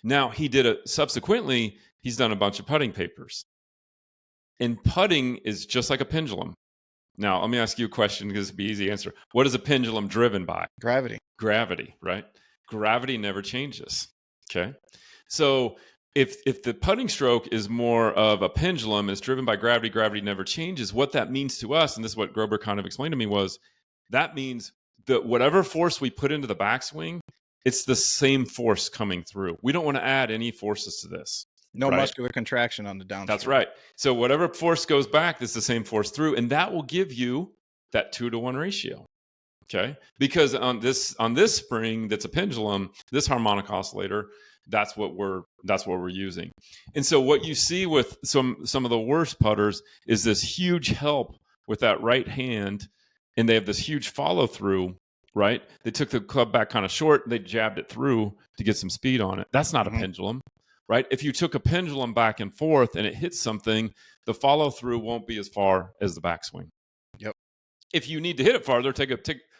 Now, subsequently, he's done a bunch of putting papers. And putting is just like a pendulum. Now, let me ask you a question because it'd be an easy answer. What is a pendulum driven by? Gravity. Gravity, right? Gravity never changes. Okay. So if the putting stroke is more of a pendulum, is driven by gravity, gravity never changes. What that means to us, and this is what Grober kind of explained to me, was that means that whatever force we put into the backswing, it's the same force coming through. We don't want to add any forces to this. No muscular contraction on the downstroke. That's right. So whatever force goes back, it's the same force through, and that will give you that 2 to 1 ratio. Okay, because on this spring that's a pendulum, this harmonic oscillator, that's what we're using. And so what you see with some of the worst putters is this huge help with that right hand, and they have this huge follow through right? They took the club back kind of short, they jabbed it through to get some speed on it. That's not a pendulum, right? If you took a pendulum back and forth and it hits something, the follow through won't be as far as the backswing. Yep. If you need to hit it farther,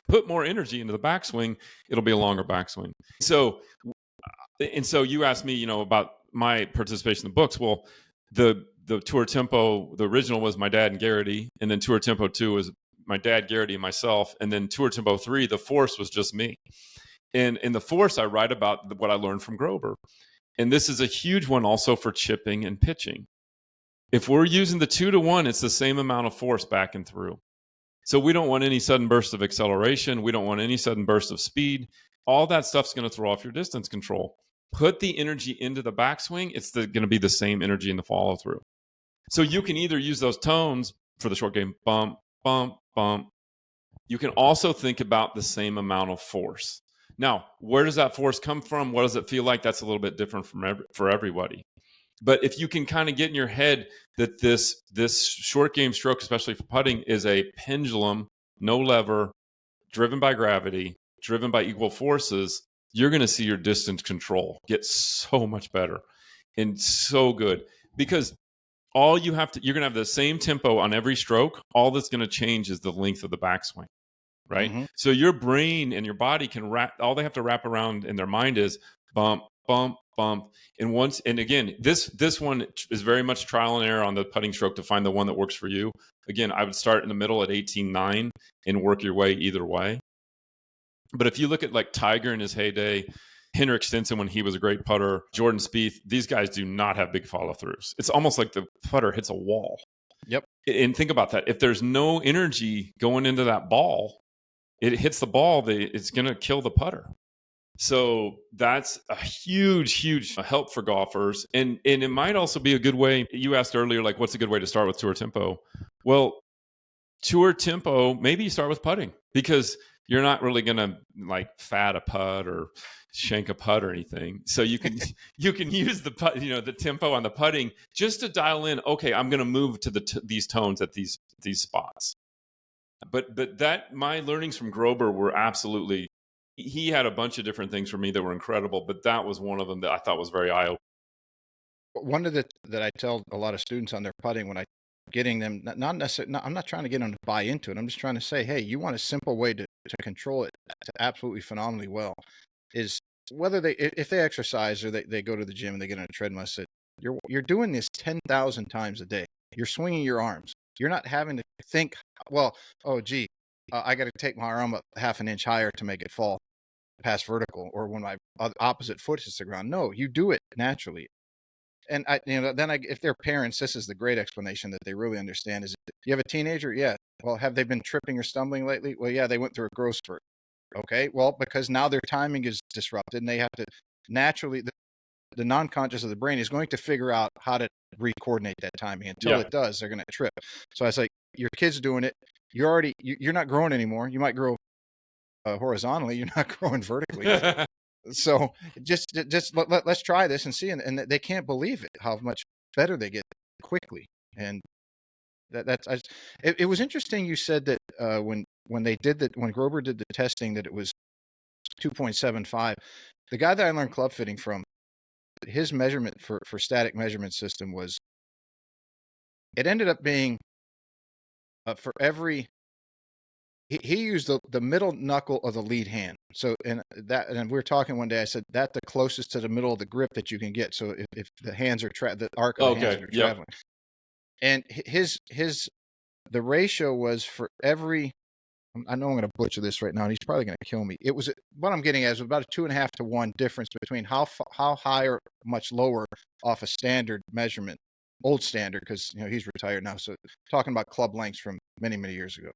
put more energy into the backswing, it'll be a longer backswing. So you asked me, about my participation in the books. Well, the Tour Tempo, the original was my dad and Garrity, and then Tour Tempo 2 was my dad, Garrity, and myself, and then Tour Tempo 3, the Force was just me. And in the Force, I write about what I learned from Grover. And this is a huge one also for chipping and pitching. If we're using the 2-to-1, it's the same amount of force back and through. So we don't want any sudden burst of acceleration. We don't want any sudden burst of speed. All that stuff's going to throw off your distance control. Put the energy into the backswing. It's going to be the same energy in the follow through. So you can either use those tones for the short game, bump, bump, bump. You can also think about the same amount of force. Now, where does that force come from? What does it feel like? That's a little bit different for everybody. But if you can kind of get in your head that this short game stroke, especially for putting, is a pendulum, no lever, driven by gravity, driven by equal forces, you're going to see your distance control get so much better and so good. Because you're going to have the same tempo on every stroke. All that's going to change is the length of the backswing, right? Mm-hmm. So your brain and your body all they have to wrap around in their mind is bump, bump, bump. And again, this one is very much trial and error on the putting stroke to find the one that works for you. Again, I would start in the middle at 18.9 and work your way either way. But if you look at like Tiger in his heyday, Henrik Stenson when he was a great putter, Jordan Spieth, these guys do not have big follow-throughs. It's almost like the putter hits a wall. Yep. And think about that. If there's no energy going into that ball, it hits the ball, it's going to kill the putter. So that's a huge, huge help for golfers. And it might also be a good way. You asked earlier, like, what's a good way to start with Tour Tempo? Well, Tour Tempo, maybe you start with putting because you're not really going to like fat a putt or shank a putt or anything. So you can use the putt, the tempo on the putting just to dial in. Okay, I'm going to move to these tones at these spots. But that my learnings from Grover were absolutely. He had a bunch of different things for me that were incredible, but that was one of them that I thought was very eye-opening. One of that I tell a lot of students on their putting when I getting them not necessarily. I'm not trying to get them to buy into it. I'm just trying to say, hey, you want a simple way to control it to absolutely phenomenally well. Is whether if they exercise or they go to the gym and they get on a treadmill. I said, you're doing this 10,000 times a day. You're swinging your arms. You're not having to think, well, oh gee, I got to take my arm up half an inch higher to make it fall past vertical, or when my opposite foot hits the ground. No, you do it naturally. And if they're parents, this is the great explanation that they really understand is, you have a teenager? Yeah. Well, have they been tripping or stumbling lately? Well, yeah, they went through a growth spurt. Okay. Well, because now their timing is disrupted and they have to naturally, the non-conscious of the brain is going to figure out how to re-coordinate that timing. Until it does, they're going to trip. So I was like, your kid's doing it. You're not growing anymore. You might grow horizontally. You're not growing vertically. So just let's try this and see. And they can't believe it, how much better they get quickly. And it was interesting. You said that when Grover did the testing, that it was 2.75. The guy that I learned club fitting from, his measurement for static measurement system was, it ended up being for every, he used the middle knuckle of the lead hand. So, and we were talking one day, I said, that's the closest to the middle of the grip that you can get. So if the hands are the arc of the hands are traveling. And the ratio was for every, I know I'm going to butcher this right now, and he's probably going to kill me. It was, what I'm getting at is about a 2.5 to 1 difference between how high or much lower off a standard measurement, old standard, because he's retired now. So talking about club lengths from many, many years ago.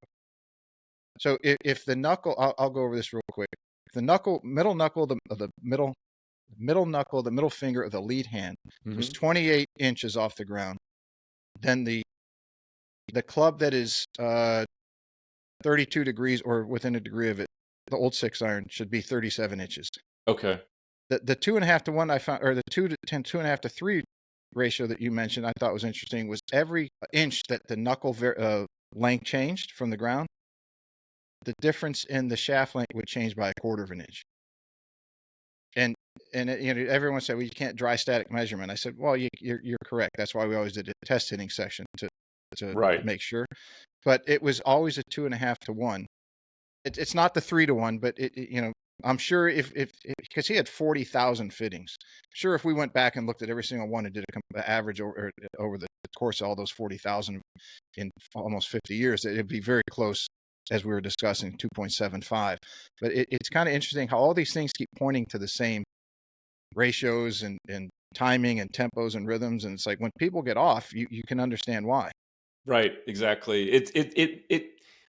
So if the knuckle, I'll go over this real quick. If the middle knuckle, the middle knuckle, the middle finger of the lead hand was 28 inches off the ground, then the club that is 32 degrees or within a degree of it, the old 6-iron, should be 37 inches. Okay. The 2.5 to 1 I found, or the 2.5 to 3 ratio that you mentioned, I thought was interesting, was every inch that the knuckle length changed from the ground, the difference in the shaft length would change by 1/4 of an inch. And everyone said, well, you can't dry static measurement. I said, well, you're correct. That's why we always did a test hitting section to Right. make sure. But it was always a 2.5 to 1. It's not the 3 to 1, but I'm sure if because he had 40,000 fittings. Sure, if we went back and looked at every single one and did a average over the course of all those 40,000 in almost 50 years, it'd be very close, as we were discussing, 2.75. But it's kind of interesting how all these things keep pointing to the same ratios and timing and tempos and rhythms. And it's like when people get off, you can understand why. Right. Exactly.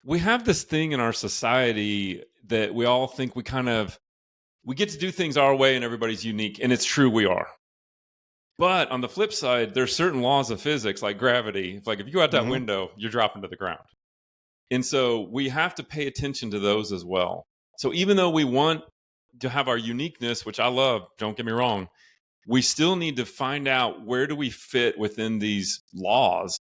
We have this thing in our society that we all think we get to do things our way and everybody's unique. And it's true, we are. But on the flip side, there's certain laws of physics like gravity. Like if you go out that window, you're dropping to the ground. And so we have to pay attention to those as well. So even though we want to have our uniqueness, which I love, don't get me wrong, we still need to find out where do we fit within these laws?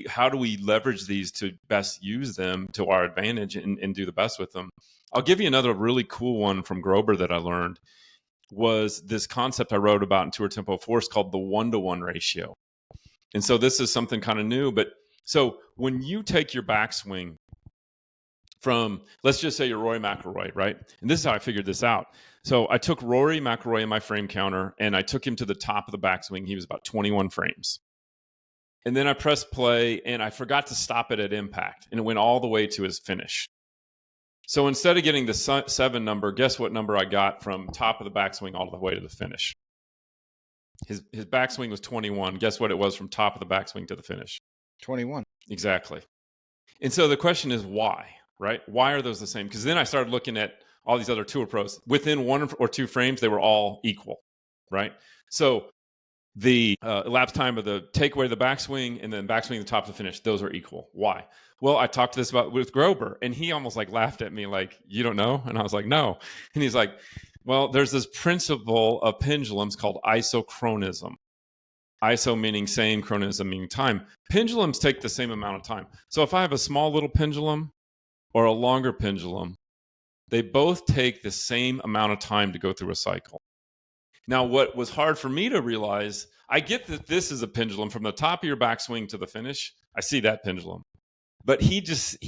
How do we leverage these to best use them to our advantage and do the best with them? I'll give you another really cool one from Grober that I learned was this concept I wrote about in Tour Tempo Force called the 1-to-1 ratio. And so this is something kind of new, but so when you take your backswing from, let's just say you're Rory McIlroy, right? And this is how I figured this out. So I took Rory McIlroy in my frame counter and I took him to the top of the backswing. He was about 21 frames. And then I pressed play and I forgot to stop it at impact. And it went all the way to his finish. So instead of getting the 7 number, guess what number I got from top of the backswing all the way to the finish? His backswing was 21. Guess what it was from top of the backswing to the finish? 21. Exactly. And so the question is why, right? Why are those the same? Because then I started looking at all these other tour pros. Within 1 or 2 frames, they were all equal, right? So the elapsed time of the takeaway of the backswing and then backswing to the top of the finish, those are equal. Why? Well, I talked to this about with Grober, and he almost like laughed at me like, you don't know? And I was like, no. And he's like, well, there's this principle of pendulums called isochronism. Iso meaning same, chronism meaning time. Pendulums take the same amount of time. So if I have a small little pendulum or a longer pendulum, they both take the same amount of time to go through a cycle. Now, what was hard for me to realize, I get that this is a pendulum from the top of your backswing to the finish. I see that pendulum. But he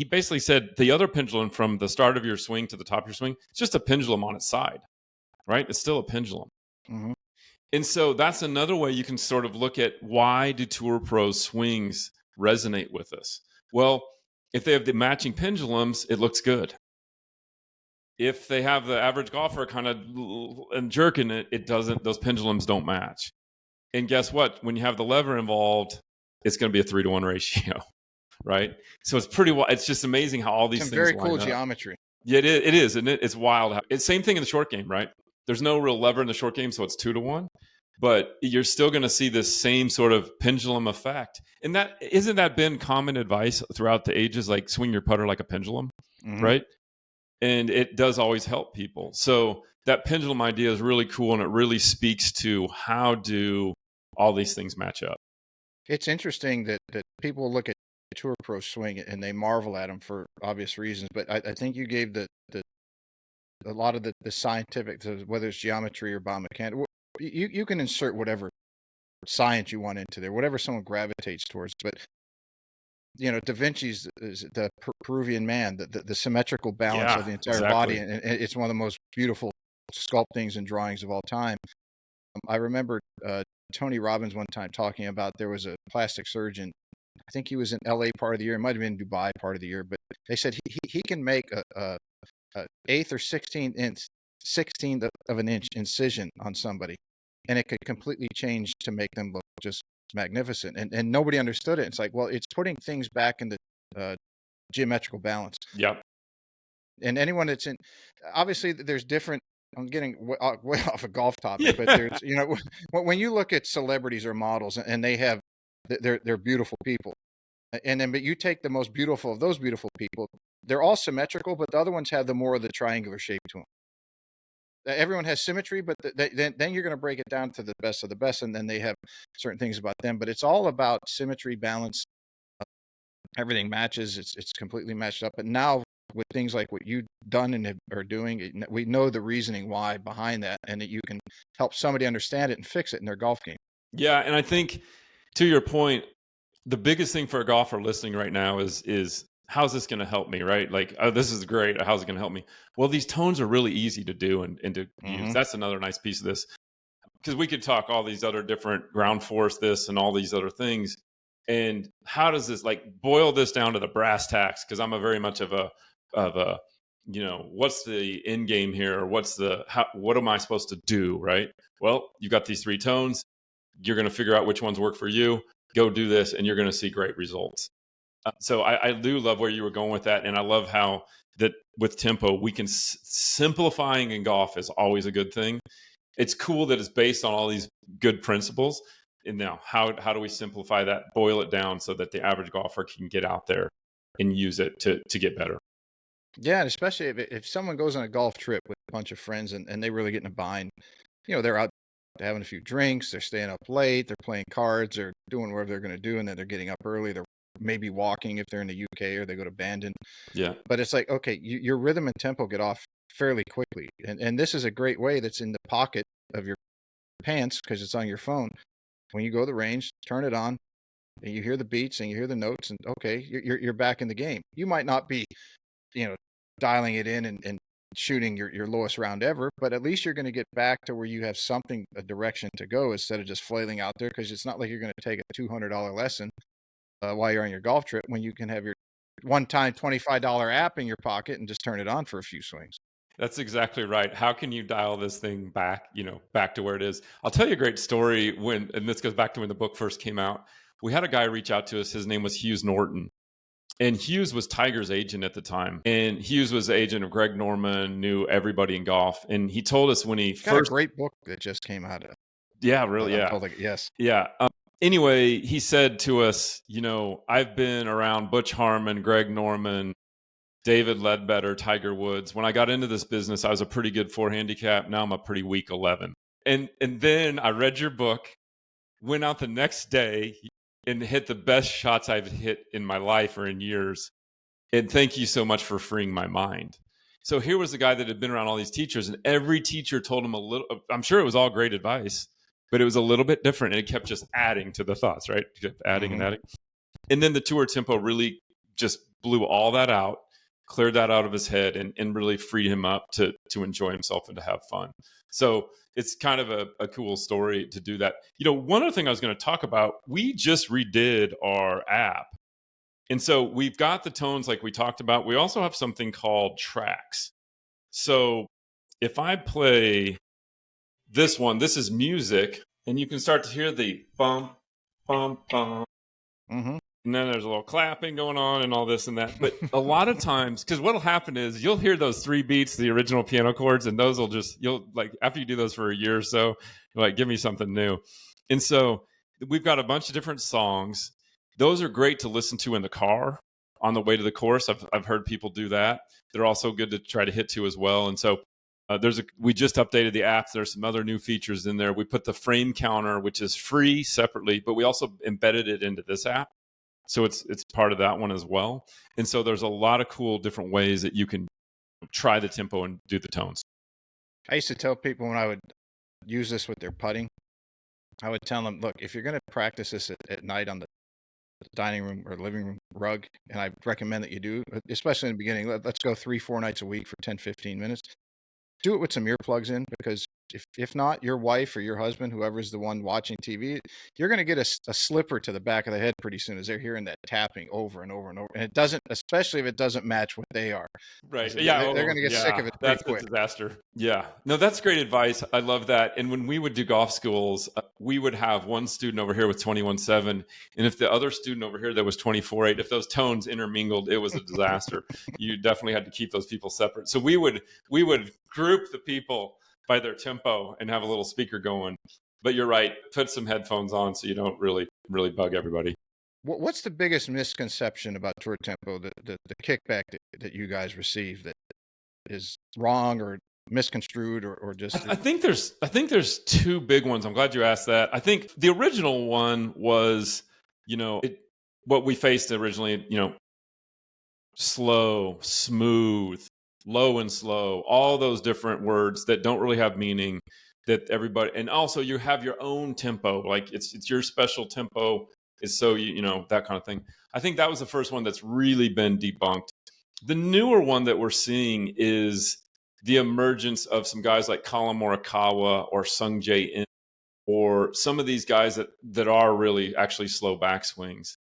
basically said the other pendulum from the start of your swing to the top of your swing, it's just a pendulum on its side, right? It's still a pendulum. Mm-hmm. And so that's another way you can sort of look at why do tour pros swings resonate with us? Well, if they have the matching pendulums, it looks good. If they have the average golfer kind of and jerking it doesn't, those pendulums don't match. And guess what? When you have the lever involved, it's going to be a 3-to-1 ratio, right? So it's just amazing how all these things very cool line up. Geometry. Yeah, it is. And it's wild. It's same thing in the short game, right? There's no real lever in the short game, so it's 2-to-1. But you're still going to see this same sort of pendulum effect. And isn't that been common advice throughout the ages, like swing your putter like a pendulum, right? And it does always help people. So that pendulum idea is really cool, and it really speaks to how do all these things match up. It's interesting that people look at tour pro swing and they marvel at them for obvious reasons. But I think you gave a lot of the scientific, whether it's geometry or biomechanics, you can insert whatever science you want into there, whatever someone gravitates towards. But Da Vinci's is the Peruvian man, the symmetrical balance of the entire body, and it's one of the most beautiful sculptings and drawings of all time. I remember Tony Robbins one time talking about there was a plastic surgeon. I think he was in LA part of the year. It might have been Dubai part of the year, but they said he can make a 1/8 or 16th of an inch incision on somebody, and it could completely change to make them look just magnificent. And nobody understood it. It's like, well, it's putting things back into geometrical balance. Yep. And anyone that's in, obviously there's different, I'm getting way off a golf topic, but there's, when you look at celebrities or models and they have, they're beautiful people. And then, but you take the most beautiful of those beautiful people, they're all symmetrical, but the other ones have more of the triangular shape to them. Everyone has symmetry, but then you're going to break it down to the best of the best, and then they have certain things about them. But it's all about symmetry, balance. Everything matches. It's completely matched up. And now with things like what you've done and are doing, we know the reasoning why behind that, and that you can help somebody understand it and fix it in their golf game. Yeah, and I think to your point, the biggest thing for a golfer listening right now is how's this going to help me, right? Like, oh, this is great. How's it going to help me? Well, these tones are really easy to do and to use. That's another nice piece of this, because we could talk all these other different ground force this and all these other things. And how does this, like, boil this down to the brass tacks? Because I'm a very much of a what's the end game here, or what am I supposed to do, right? Well, you've got these 3 tones. You're going to figure out which ones work for you. Go do this, and you're going to see great results. So I do love where you were going with that, and I love how that with tempo we can simplifying in golf is always a good thing. It's cool that it's based on all these good principles. And now, how do we simplify that, boil it down so that the average golfer can get out there and use it to get better? Yeah, and especially if someone goes on a golf trip with a bunch of friends and they really get in a bind, they're out having a few drinks, they're staying up late, they're playing cards, they're doing whatever they're going to do, and then they're getting up early. They're maybe walking if they're in the UK, or they go to Bandon. Yeah. But it's like, okay, your rhythm and tempo get off fairly quickly. And this is a great way that's in the pocket of your pants because it's on your phone. When you go to the range, turn it on, and you hear the beats and you hear the notes, and okay, you're back in the game. You might not be, dialing it in and shooting your lowest round ever, but at least you're going to get back to where you have something, a direction to go, instead of just flailing out there, because it's not like you're going to take a $200 lesson while you're on your golf trip, when you can have your one-time $25 app in your pocket and just turn it on for a few swings. That's exactly right. How can you dial this thing back, back to where it is? I'll tell you a great story and this goes back to when the book first came out. We had a guy reach out to us. His name was Hughes Norton. And Hughes was Tiger's agent at the time. And Hughes was the agent of Greg Norman, knew everybody in golf. And he told us when he got a great book that just came out of. Yeah, really. Yeah. Yes. Yeah. Anyway, he said to us, I've been around Butch Harmon, Greg Norman, David Ledbetter, Tiger Woods. When I got into this business, I was a pretty good 4 handicap. Now I'm a pretty weak 11. And then I read your book, went out the next day and hit the best shots I've hit in my life or in years. And thank you so much for freeing my mind. So here was the guy that had been around all these teachers, and every teacher told him a little, I'm sure it was all great advice, but it was a little bit different. And it kept just adding to the thoughts, right? It kept adding and adding. And then the tour tempo really just blew all that out, cleared that out of his head, and really freed him up to enjoy himself and to have fun. So it's kind of a cool story to do that. One other thing I was going to talk about, we just redid our app. And so we've got the tones like we talked about. We also have something called tracks. So if I play this one, this is music, and you can start to hear the bum, bum, bum. And then there's a little clapping going on and all this and that. But a lot of times, because what'll happen is you'll hear those 3 beats, the original piano chords, and those you'll like, after you do those for a year or so, you're like, give me something new. And so we've got a bunch of different songs. Those are great to listen to in the car on the way to the course. I've heard people do that. They're also good to try to hit to as well. And so we just updated the app. There's some other new features in there. We put the frame counter, which is free separately, but we also embedded it into this app. So it's part of that one as well. And so there's a lot of cool different ways that you can try the tempo and do the tones. I used to tell people when I would use this with their putting, I would tell them, look, if you're going to practice this at night on the dining room or living room rug, and I recommend that you do, especially in the beginning, let's go 3-4 nights a week for 10-15 minutes. Do it with some earplugs in, because if not, your wife or your husband, whoever's the one watching TV, you're going to get a slipper to the back of the head pretty soon as they're hearing that tapping over and over and over. And it doesn't, especially if it doesn't match what they are. Right. So yeah. They're going to get sick of it pretty quick. That's a disaster. Yeah. No, that's great advice. I love that. And when we would do golf schools, we would have one student over here with 21.7. And if the other student over here that was 24.8, if those tones intermingled, it was a disaster. You definitely had to keep those people separate. So we would group the people by their tempo and have a little speaker going. But you're right, put some headphones on so you don't really bug everybody. What's the biggest misconception about tour tempo, the kickback that you guys receive that is wrong or misconstrued or just? I think there's 2 big ones. I'm glad you asked that. I think the original one was, what we faced originally, slow, smooth, low and slow, all those different words that don't really have meaning that everybody, and also you have your own tempo, like it's your special tempo is so, you know, that kind of thing. I think that was the first one that's really been debunked. The newer one that we're seeing is the emergence of some guys like Colin Morikawa or Sung Jae In, or some of these guys that are really actually slow backswings.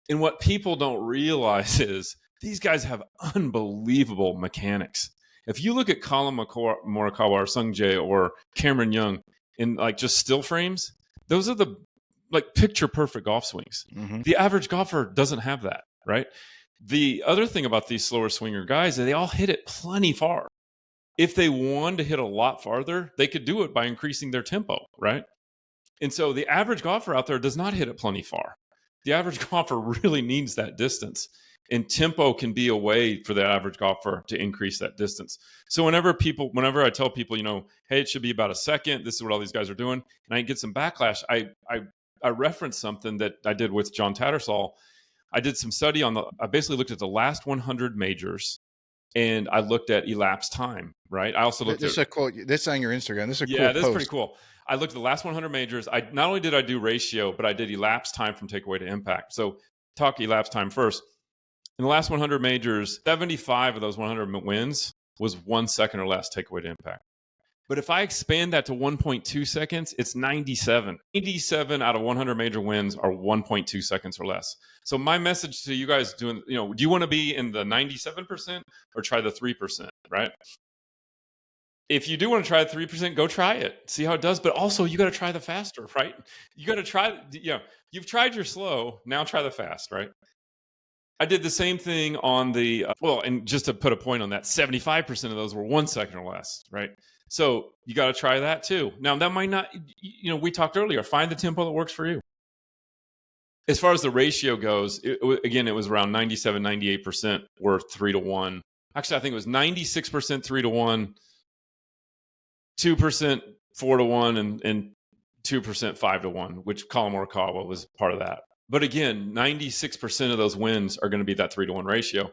And what people don't realize is these guys have unbelievable mechanics. If you look at Colin Morikawa or Sung Jae or Cameron Young in like just still frames, those are the like picture perfect golf swings. Mm-hmm. The average golfer doesn't have that, right? The other thing about these slower swinger guys is they all hit it plenty far. If they wanted to hit a lot farther, they could do it by increasing their tempo, right? And so the average golfer out there does not hit it plenty far. The average golfer really needs that distance. And tempo can be a way for the average golfer to increase that distance. So whenever I tell people, you know, hey, it should be about a second, this is what all these guys are doing, and I get some backlash, I reference something that I did with John Tattersall. I did some study I basically looked at the last 100 majors, and I looked at elapsed time, right? I also looked this at... is a cool, this is on your Instagram. This is a cool Yeah, this is post. pretty cool. I looked at the last 100 majors. Not only did I do ratio, but I did elapsed time from takeaway to impact. So talk elapsed time first. In the last 100 majors, 75 of those 100 wins was 1 second or less takeaway to impact. But if I expand that to 1.2 seconds, it's 97. 87 out of 100 major wins are 1.2 seconds or less. So my message to you guys do you want to be in the 97% or try the 3%, right? If you do want to try the 3%, go try it. See how it does. But also, you got to try the faster, right? You got to try, you've tried your slow. Now try the fast, right? I did the same thing on the, and just to put a point on that, 75% of those were 1 second or less, right? So you got to try that too. Now, that might not, we talked earlier, find the tempo that works for you. As far as the ratio goes, it was around 97, 98% were 3-1. Actually, I think it was 96% 3-1, 2% 4-1, and 2% 5-1, which Colin Morikawa was part of that. But again, 96% of those wins are going to be that 3-1 ratio.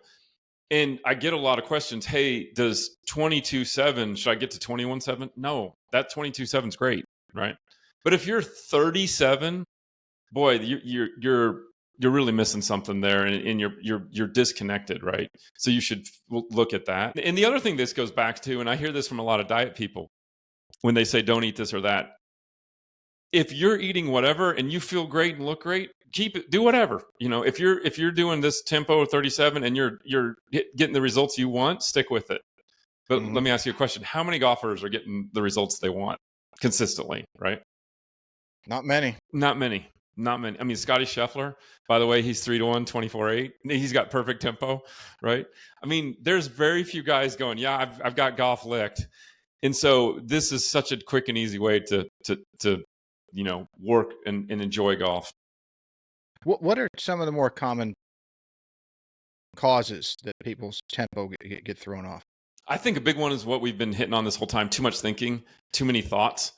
And I get a lot of questions. Hey, does 22-7, should I get to 21-7? No, that 22-7 is great, right? But if you're 37, boy, you're really missing something there, and you're disconnected, right? So you should look at that. And the other thing this goes back to, and I hear this from a lot of diet people when they say don't eat this or that. If you're eating whatever and you feel great and look great, keep it, do whatever. If you're doing this tempo of 37 and you're getting the results you want, stick with it. But let me ask you a question. How many golfers are getting the results they want consistently, right? Not many. I mean, Scotty Scheffler, by the way, he's 3-1, 24-8. He's got perfect tempo, right? I mean, there's very few guys going, yeah, I've got golf licked. And so this is such a quick and easy way to work and enjoy golf. What are some of the more common causes that people's tempo get thrown off? I think a big one is what we've been hitting on this whole time: too much thinking, too many thoughts.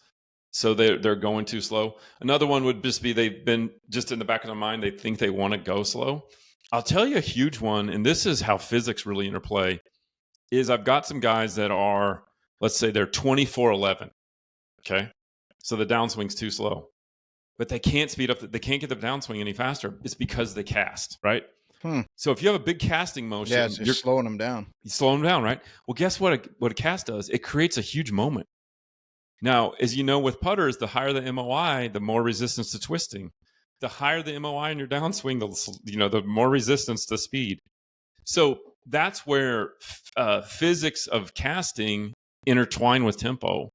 So they're going too slow. Another one would just be they've been just in the back of their mind, they think they want to go slow. I'll tell you a huge one, and this is how physics really interplay, is I've got some guys that are, let's say they're 24-11. Okay. So the downswing's too slow, but they can't speed up. They can't get the downswing any faster. It's because they cast, right? So if you have a big casting motion, you're slowing them down. You slow them down, right? Well, guess what a cast does? It creates a huge moment. Now, as you know, with putters, the higher the MOI, the more resistance to twisting. The higher the MOI in your downswing, the more resistance to speed. So that's where physics of casting intertwine with tempo.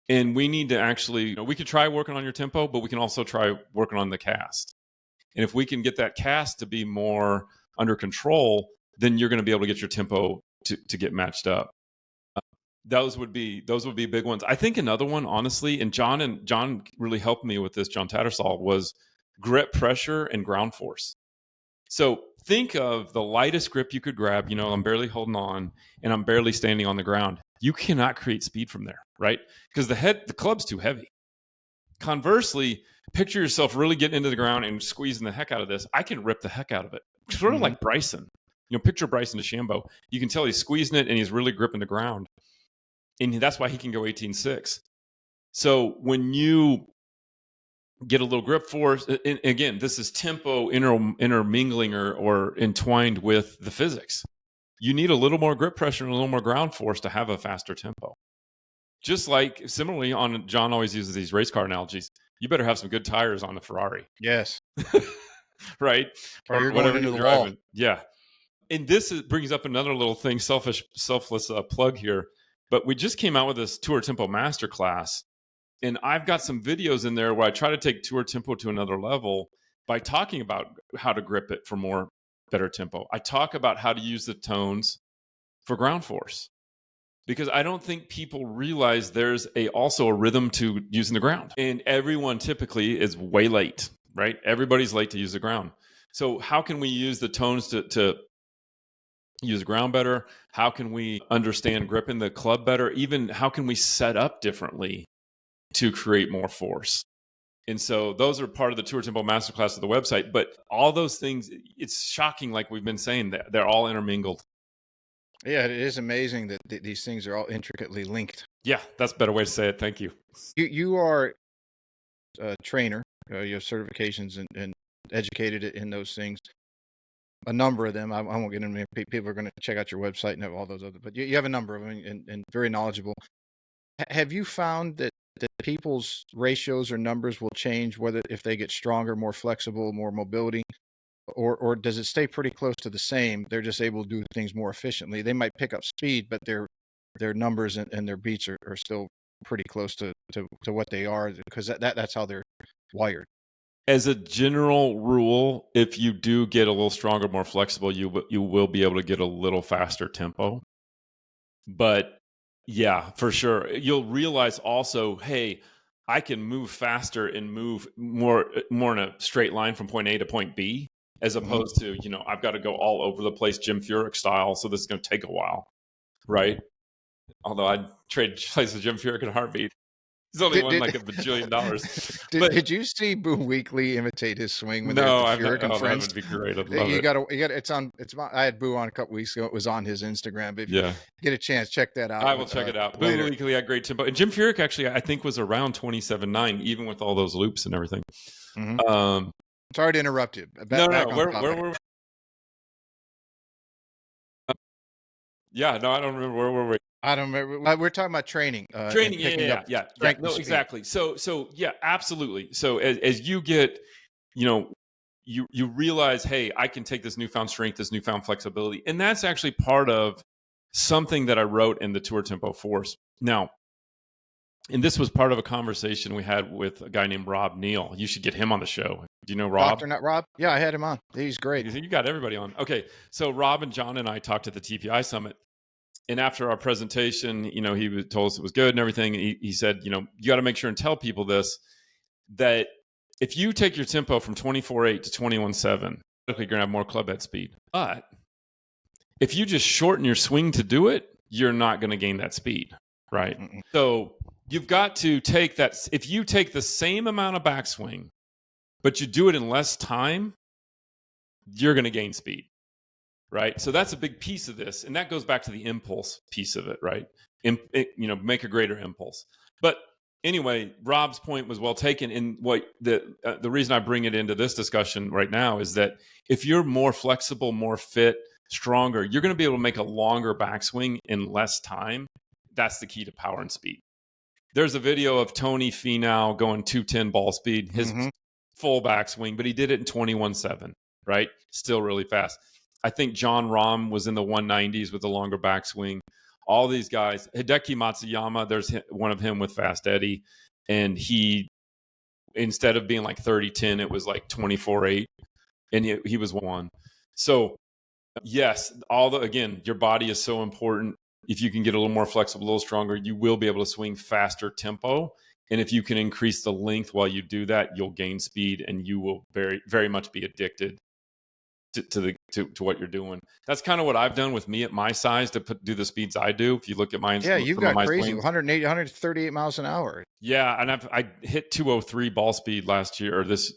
And we need to actually, we could try working on your tempo, but we can also try working on the cast. And if we can get that cast to be more under control, then you're going to be able to get your tempo to get matched up. Those would be big ones. I think another one, honestly, and John really helped me with this, John Tattersall, was grip pressure and ground force. So think of the lightest grip you could grab. I'm barely holding on and I'm barely standing on the ground. You cannot create speed from there, right? Because the club's too heavy. Conversely, picture yourself really getting into the ground and squeezing the heck out of this. I can rip the heck out of it. Sort of like Bryson. picture Bryson DeChambeau. You can tell he's squeezing it and he's really gripping the ground. And that's why he can go 18.6. So when you get a little grip force, and again, this is tempo intermingling or entwined with the physics. You need a little more grip pressure and a little more ground force to have a faster tempo. Just like similarly John always uses these race car analogies. You better have some good tires on the Ferrari. Yes. Right? Or you're going into the driving. wall. Yeah. And this brings up another little thing, selfless plug here. But we just came out with this Tour Tempo Masterclass. And I've got some videos in there where I try to take Tour Tempo to another level by talking about how to grip it for better tempo. I talk about how to use the tones for ground force, because I don't think people realize there's also a rhythm to using the ground. And everyone typically is way late, right? Everybody's late to use the ground. So how can we use the tones to use the ground better? How can we understand gripping the club better? Even how can we set up differently to create more force? And so those are part of the Tour Tempo Masterclass of the website. But all those things, it's shocking, like we've been saying, that they're all intermingled. Yeah, it is amazing that these things are all intricately linked. Yeah, that's a better way to say it. Thank you. You are a trainer. You have certifications and educated in those things. A number of them. I won't get into them. People are going to check out your website and have all those other. But you have a number of them and very knowledgeable. Have you found that people's ratios or numbers will change if they get stronger, more flexible, more mobility? Or does it stay pretty close to the same? They're just able to do things more efficiently. They might pick up speed, but their numbers and their beats are still pretty close to what they are, because that's how they're wired. As a general rule, if you do get a little stronger, more flexible, you will be able to get a little faster tempo. But yeah, for sure. You'll realize also, hey, I can move faster and move more in a straight line from point A to point B, as opposed to, I've got to go all over the place, Jim Furyk style. So this is going to take a while, right? Although I'd trade places with Jim Furyk in a heartbeat. He's only won like $1 bajillion. Did you see Boo Weekly imitate his swing when no, they're at the Furyk and Friends? That would be great. I'd love you got it's on. I had Boo on a couple weeks ago. It was on his Instagram. But if you get a chance, check that out. I will check it out. Boo Weekly had great tempo. And Jim Furyk actually, I think, was around 27.9, even with all those loops and everything. Sorry to interrupt you. No. Where were we? Yeah, no, I don't remember. Where were we? I don't remember. We're talking about training. Training, yeah. No, exactly. So yeah, absolutely. So as you get, you realize, hey, I can take this newfound strength, this newfound flexibility, and that's actually part of something that I wrote in the Tour Tempo Force. Now, and this was part of a conversation we had with a guy named Rob Neal. You should get him on the show. Do you know Rob? Dr. Not Rob? Yeah, I had him on. He's great. You got everybody on. Okay, so Rob and John and I talked at the TPI Summit. And after our presentation, he told us it was good and everything. He said, you got to make sure and tell people this, that if you take your tempo from 24.8 to 21.7, you're going to have more club head speed. But if you just shorten your swing to do it, you're not going to gain that speed, right? So you've got to take that. If you take the same amount of backswing, but you do it in less time, you're going to gain speed. Right. So that's a big piece of this. And that goes back to the impulse piece of it. Right. Make a greater impulse. But anyway, Rob's point was well taken. And what the reason I bring it into this discussion right now is that if you're more flexible, more fit, stronger, you're going to be able to make a longer backswing in less time. That's the key to power and speed. There's a video of Tony Finau going 210 ball speed, his full backswing, but he did it in 21.7. Right. Still really fast. I think John Rahm was in the 190s with a longer backswing. All these guys, Hideki Matsuyama, there's one of him with Fast Eddie. And he, instead of being like 30-10, it was like 24-8. And he was one. So yes, again, your body is so important. If you can get a little more flexible, a little stronger, you will be able to swing faster tempo. And if you can increase the length while you do that, you'll gain speed and you will very, very much be addicted to what you're doing. That's kind of what I've done with me at my size to do the speeds I do. If you look at mine, you've got crazy 180, 138 miles an hour. Yeah, and I hit 203 ball speed last year or this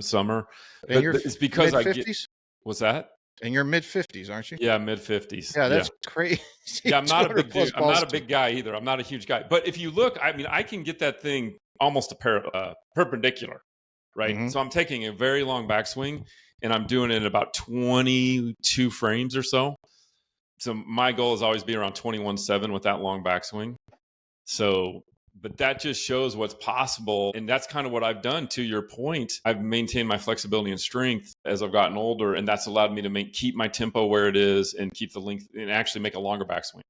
summer. And it's because mid-50s? What's that? And you're mid-50s, aren't you? Yeah, mid-50s. Yeah, Yeah. that's crazy. Yeah, I'm not a big 200 plus dude. I'm not a balls. big guy either. I'm not a huge guy. But if you look, I mean, I can get that thing almost perpendicular, right? Mhm. So I'm taking a very long backswing and I'm doing it in about 22 frames or so. So my goal is always be around 21.7 with that long backswing. So, but that just shows what's possible. And that's kind of what I've done. To your point, I've maintained my flexibility and strength as I've gotten older. And that's allowed me to keep my tempo where it is and keep the length and actually make a longer backswing.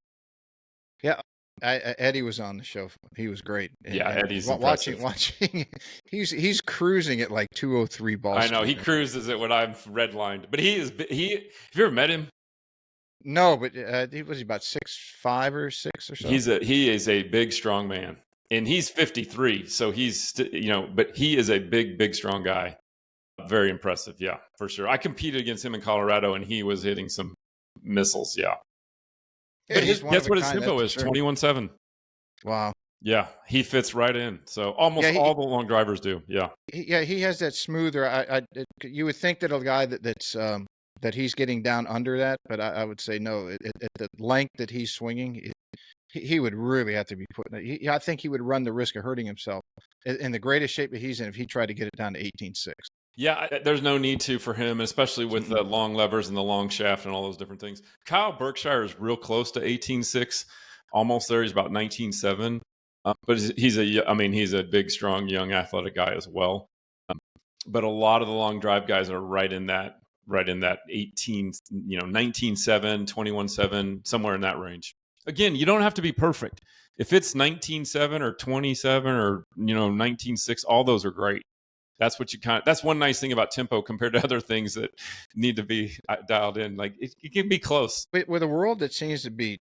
Yeah. Eddie was on the show. He was great. Yeah, and Eddie's watching, impressive. he's cruising at like 203 balls. I know he cruises it when I'm redlined, but have you ever met him? No, but he was about 6'5" or 6 or so. He is a big, strong man, and he's 53, so he's but he is a big, strong guy. Very impressive, yeah, for sure. I competed against him in Colorado, and he was hitting some missiles, yeah. But guess what his tempo is? 21.7. Wow. Yeah, he fits right in. So almost all the long drivers do. Yeah. He has that smoother. You would think that a guy that's that he's getting down under that, but I would say no. At the length that he's swinging, he would really have to be putting. I think he would run the risk of hurting himself in the greatest shape that he's in if he tried to get it down to 18.6. Yeah, there's no need to for him, especially with the long levers and the long shaft and all those different things. Kyle Berkshire is real close to 18.6, almost there. He's about 19.7, but he's a big, strong, young, athletic guy as well. But a lot of the long drive guys are right in that 18, 19.7, 21.7, somewhere in that range. Again, you don't have to be perfect. If it's 19.7 or 27 or 19.6, all those are great. That's what that's one nice thing about tempo compared to other things that need to be dialed in. Like it can be close. With a world that seems to be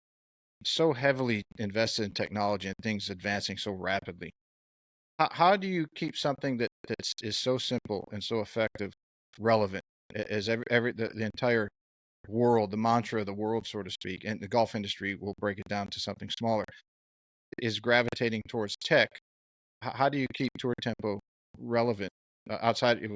so heavily invested in technology and things advancing so rapidly, how do you keep something that is so simple and so effective relevant as the entire world, the mantra of the world, so to speak, and the golf industry will break it down to something smaller, is gravitating towards tech? How do you keep tour tempo relevant outside?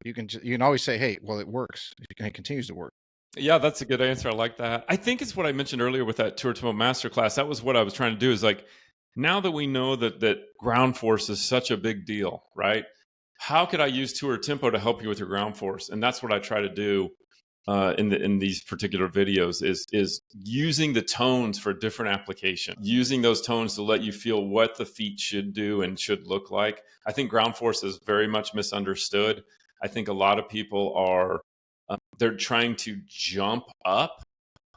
You can always say, hey, well, it works. It continues to work. Yeah, that's a good answer. I like that. I think it's what I mentioned earlier with that Tour Tempo Masterclass. That was what I was trying to do is like, now that we know that ground force is such a big deal, right? How could I use Tour Tempo to help you with your ground force? And that's what I try to do in these particular videos is using the tones for different application, using those tones to let you feel what the feet should do and should look like. I think ground force is very much misunderstood. I think a lot of people are they're trying to jump up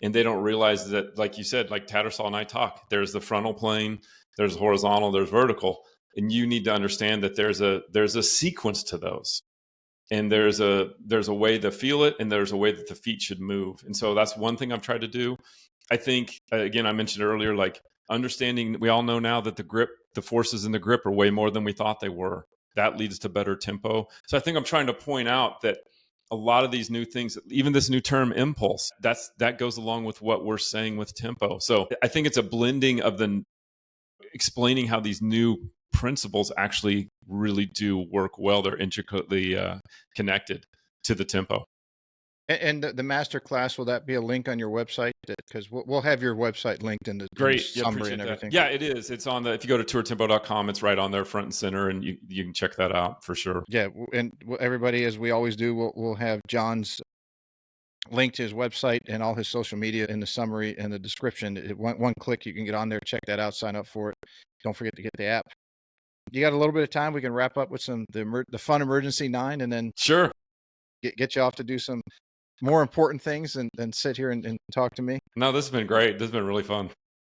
and they don't realize that, like you said, like Tattersall and I talk, there's the frontal plane, there's horizontal, there's vertical, and you need to understand that there's a sequence to those. And there's a way to feel it, and there's a way that the feet should move. And so that's one thing I've tried to do. I think, again, I mentioned earlier, like understanding, we all know now that the forces in the grip are way more than we thought they were. That leads to better tempo. So I think I'm trying to point out that a lot of these new things, even this new term impulse, that goes along with what we're saying with tempo. So I think it's a blending of explaining how these new principles actually really do work well. They're intricately connected to the tempo. And the master class, will that be a link on your website? Because we'll have your website linked in the summary and everything. Yeah, it is. It's on if you go to tourtempo.com, it's right on there front and center, and you can check that out for sure. Yeah, and everybody, as we always do, we'll have John's link to his website and all his social media in the summary and the description. One click, you can get on there, check that out, sign up for it. Don't forget to get the app. You got a little bit of time, we can wrap up with the fun emergency 9, and then sure get you off to do some more important things than sit here and talk to me. No, this has been great. This has been really fun.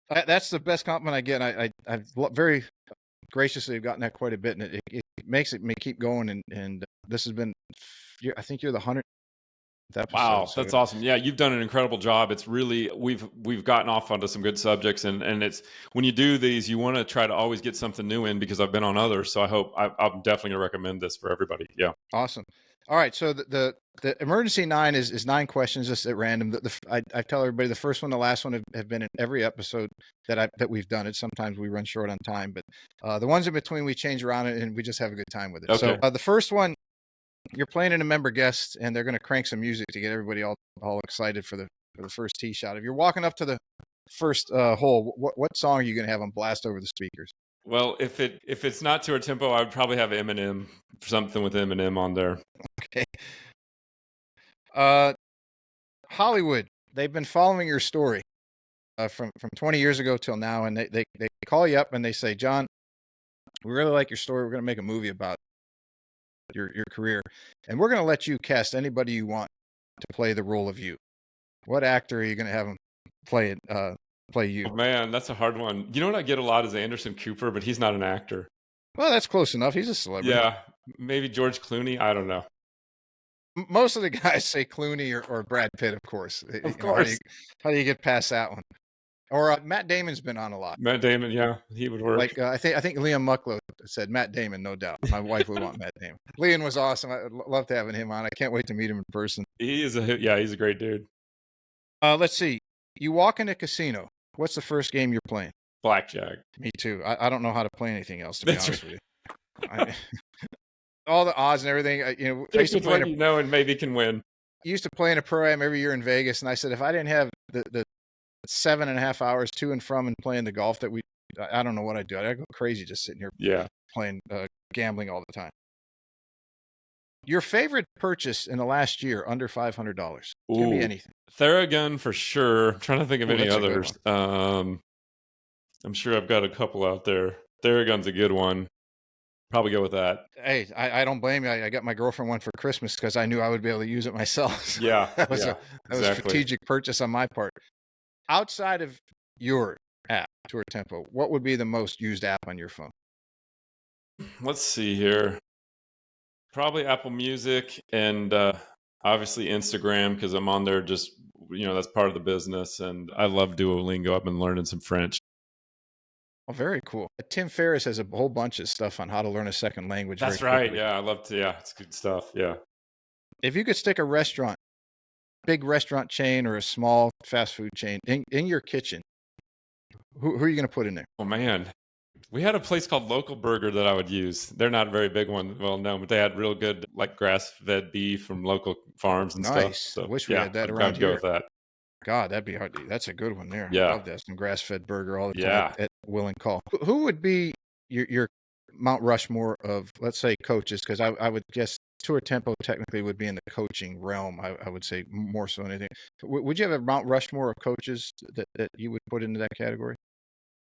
That's the best compliment I get. I've very graciously have gotten that quite a bit, and it makes me keep going. And this has been, I think you're the 100th episode. Wow, that's awesome. Yeah, you've done an incredible job. It's really, we've gotten off onto some good subjects, and it's, when you do these, you want to try to always get something new in, because I've been on others. So I'm definitely gonna recommend this for everybody. Yeah. Awesome. All right. So the emergency 9 is 9 questions just at random. I tell everybody the first one, the last one have been in every episode that we've done it. Sometimes we run short on time, but the ones in between we change around and we just have a good time with it. Okay. So the first one you're playing in a member guest, and they're going to crank some music to get everybody all excited for the first tee shot. If you're walking up to the first hole, what song are you going to have them blast over the speakers? Well, if it's not tour tempo, I would probably have Eminem, something with Eminem on there. Okay. Hollywood, they've been following your story from 20 years ago till now, and they call you up and they say, John, we really like your story. We're going to make a movie about your career, and we're going to let you cast anybody you want to play the role of you. What actor are you going to have them play you? Oh, man, that's a hard one. You know what I get a lot is Anderson Cooper, but he's not an actor. Well, that's close enough. He's a celebrity. Yeah, maybe George Clooney. I don't know. Most of the guys say Clooney or Brad Pitt, of course. Of course. How do you get past that one? Or Matt Damon's been on a lot. Matt Damon, yeah, he would work. Like I think Liam Mucklow said Matt Damon, no doubt. My wife would want Matt Damon. Liam was awesome. I loved having him on. I can't wait to meet him in person. He's a great dude. Let's see. You walk in a casino. What's the first game you're playing? Blackjack. Me too. I don't know how to play anything else, to be honest with you. All the odds and everything. I used to play and maybe can win. Used to play in a pro-am every year in Vegas, and I said if I didn't have the 7.5 hours to and from and playing the golf that I don't know what I'd do. I'd go crazy just sitting here playing gambling all the time. Your favorite purchase in the last year under $500? Give me anything. Theragun for sure. I'm trying to think of any others. I'm sure I've got a couple out there. Theragun's a good one. Probably go with that. Hey, I don't blame you. I got my girlfriend one for Christmas because I knew I would be able to use it myself. So yeah, that was a strategic purchase on my part. Outside of your app, Tour Tempo, what would be the most used app on your phone? Let's see here. Probably Apple Music and obviously Instagram because I'm on there just, that's part of the business. And I love Duolingo. I've been learning some French. Oh, very cool. Tim Ferriss has a whole bunch of stuff on how to learn a second language. That's right. Yeah, I love to. Yeah, it's good stuff. Yeah. If you could stick a restaurant, big restaurant chain or a small fast food chain in your kitchen, who are you going to put in there? Oh, man. We had a place called Local Burger that I would use. They're not a very big one, well known, but they had real good like grass-fed beef from local farms and stuff. So, I wish we had that around here. Go with that. God, that'd be hard. That's a good one there. Yeah. I love that. Some grass-fed burger all the time at will and call. Who would be your Mount Rushmore of, let's say, coaches? Because I would guess Tour Tempo technically would be in the coaching realm. I would say more so than anything. Would you have a Mount Rushmore of coaches that you would put into that category?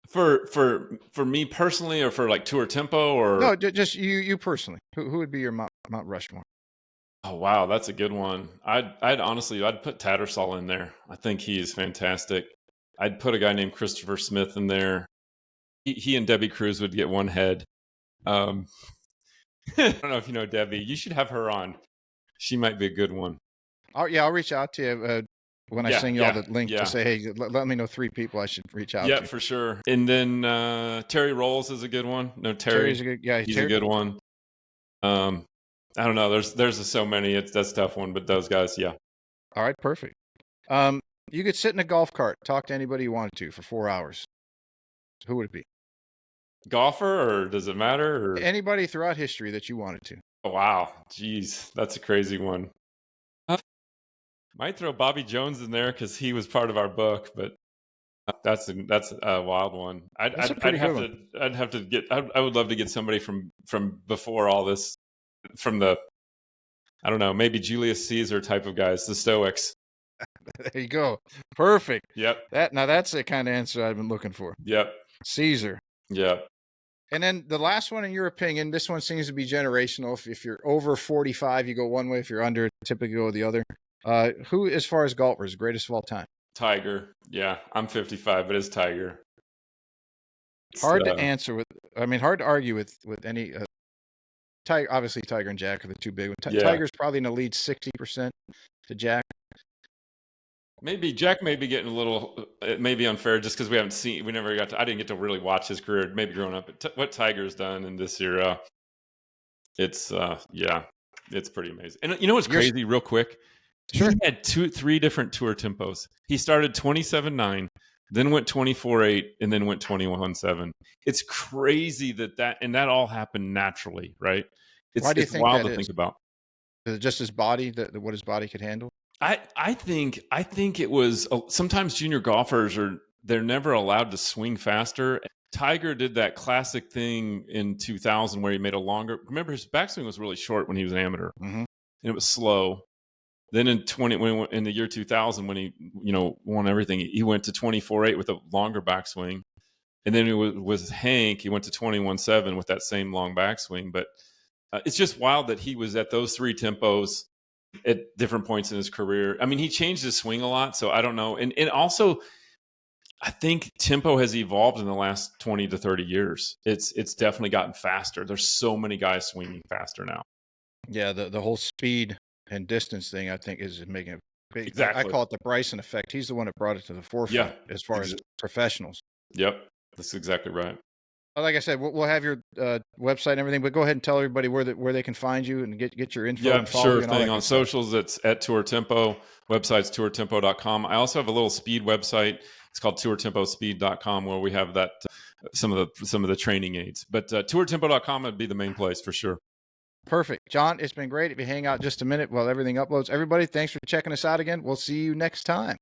For me personally, or for like Tour Tempo, or no, just you personally. Who would be your Mount Rushmore? Oh wow, that's a good one. I'd honestly put Tattersall in there. I think he is fantastic. I'd put a guy named Christopher Smith in there. He and Debbie Cruz would get one head. I don't know if you know Debbie. You should have her on. She might be a good one. I'll reach out to you when I send you all the link to say, hey, let me know 3 people I should reach out to. Yeah, for sure. And then Terry Rolls is a good one. No, Terry's a good he's a good one. I don't know. There's so many. That's a tough one, but those guys, yeah. All right, perfect. You could sit in a golf cart, talk to anybody you wanted to for 4 hours. Who would it be? Golfer, or does it matter? Or? Anybody throughout history that you wanted to. Oh, wow. Jeez, that's a crazy one. Might throw Bobby Jones in there because he was part of our book, but that's a wild one. I would love to get somebody from before all this, from the, I don't know, maybe Julius Caesar type of guys, the Stoics. There you go. Perfect. Yep. That's the kind of answer I've been looking for. Yep. Caesar. Yep. And then the last one, in your opinion, this one seems to be generational. If you're over 45, you go one way. If you're under, typically go the other. Who, as far as golfers, greatest of all time? Tiger. Yeah, I'm 55, but it's Tiger. Hard to answer hard to argue with any. Tiger, obviously, Tiger and Jack are the 2 big ones. Tiger's probably in the lead 60% to Jack. Maybe Jack may be getting a little, it may be unfair just because I didn't get to really watch his career, maybe growing up. But what Tiger's done in this era, it's pretty amazing. And you know what's crazy, real quick? Sure. He had 3 different tour tempos. He started 27.9, then went 24.8, and then went 21.7. It's crazy that all happened naturally, right? It's wild to think about. Just his body, what his body could handle? I think it was sometimes junior golfers they're never allowed to swing faster. Tiger did that classic thing in 2000 where he made a longer. Remember, his backswing was really short when he was an amateur, and it was slow. Then in the year 2000, when he won everything, he went to 24.8 with a longer backswing, and then it was Hank. He went to 21.7 with that same long backswing. But it's just wild that he was at those three tempos at different points in his career. I mean, he changed his swing a lot, so I don't know. And also, I think tempo has evolved in the last 20 to 30 years. It's definitely gotten faster. There's so many guys swinging faster now. Yeah, the whole speed and distance thing, I think, is making a big. Exactly. I call it the Bryson effect. He's the one that brought it to the forefront as far as professionals. Yep, that's exactly right. Like I said, we'll have your website and everything, but go ahead and tell everybody where they can find you and get your info. Yeah, and follow sure you and all thing. that On socials, it's at Tour Tempo. Website's tourtempo.com. I also have a little speed website. It's called tourtempospeed.com, where we have that some of the training aids. But tourtempo.com would be the main place for sure. Perfect. John, it's been great if you hang out just a minute while everything uploads. Everybody, thanks for checking us out again. We'll see you next time.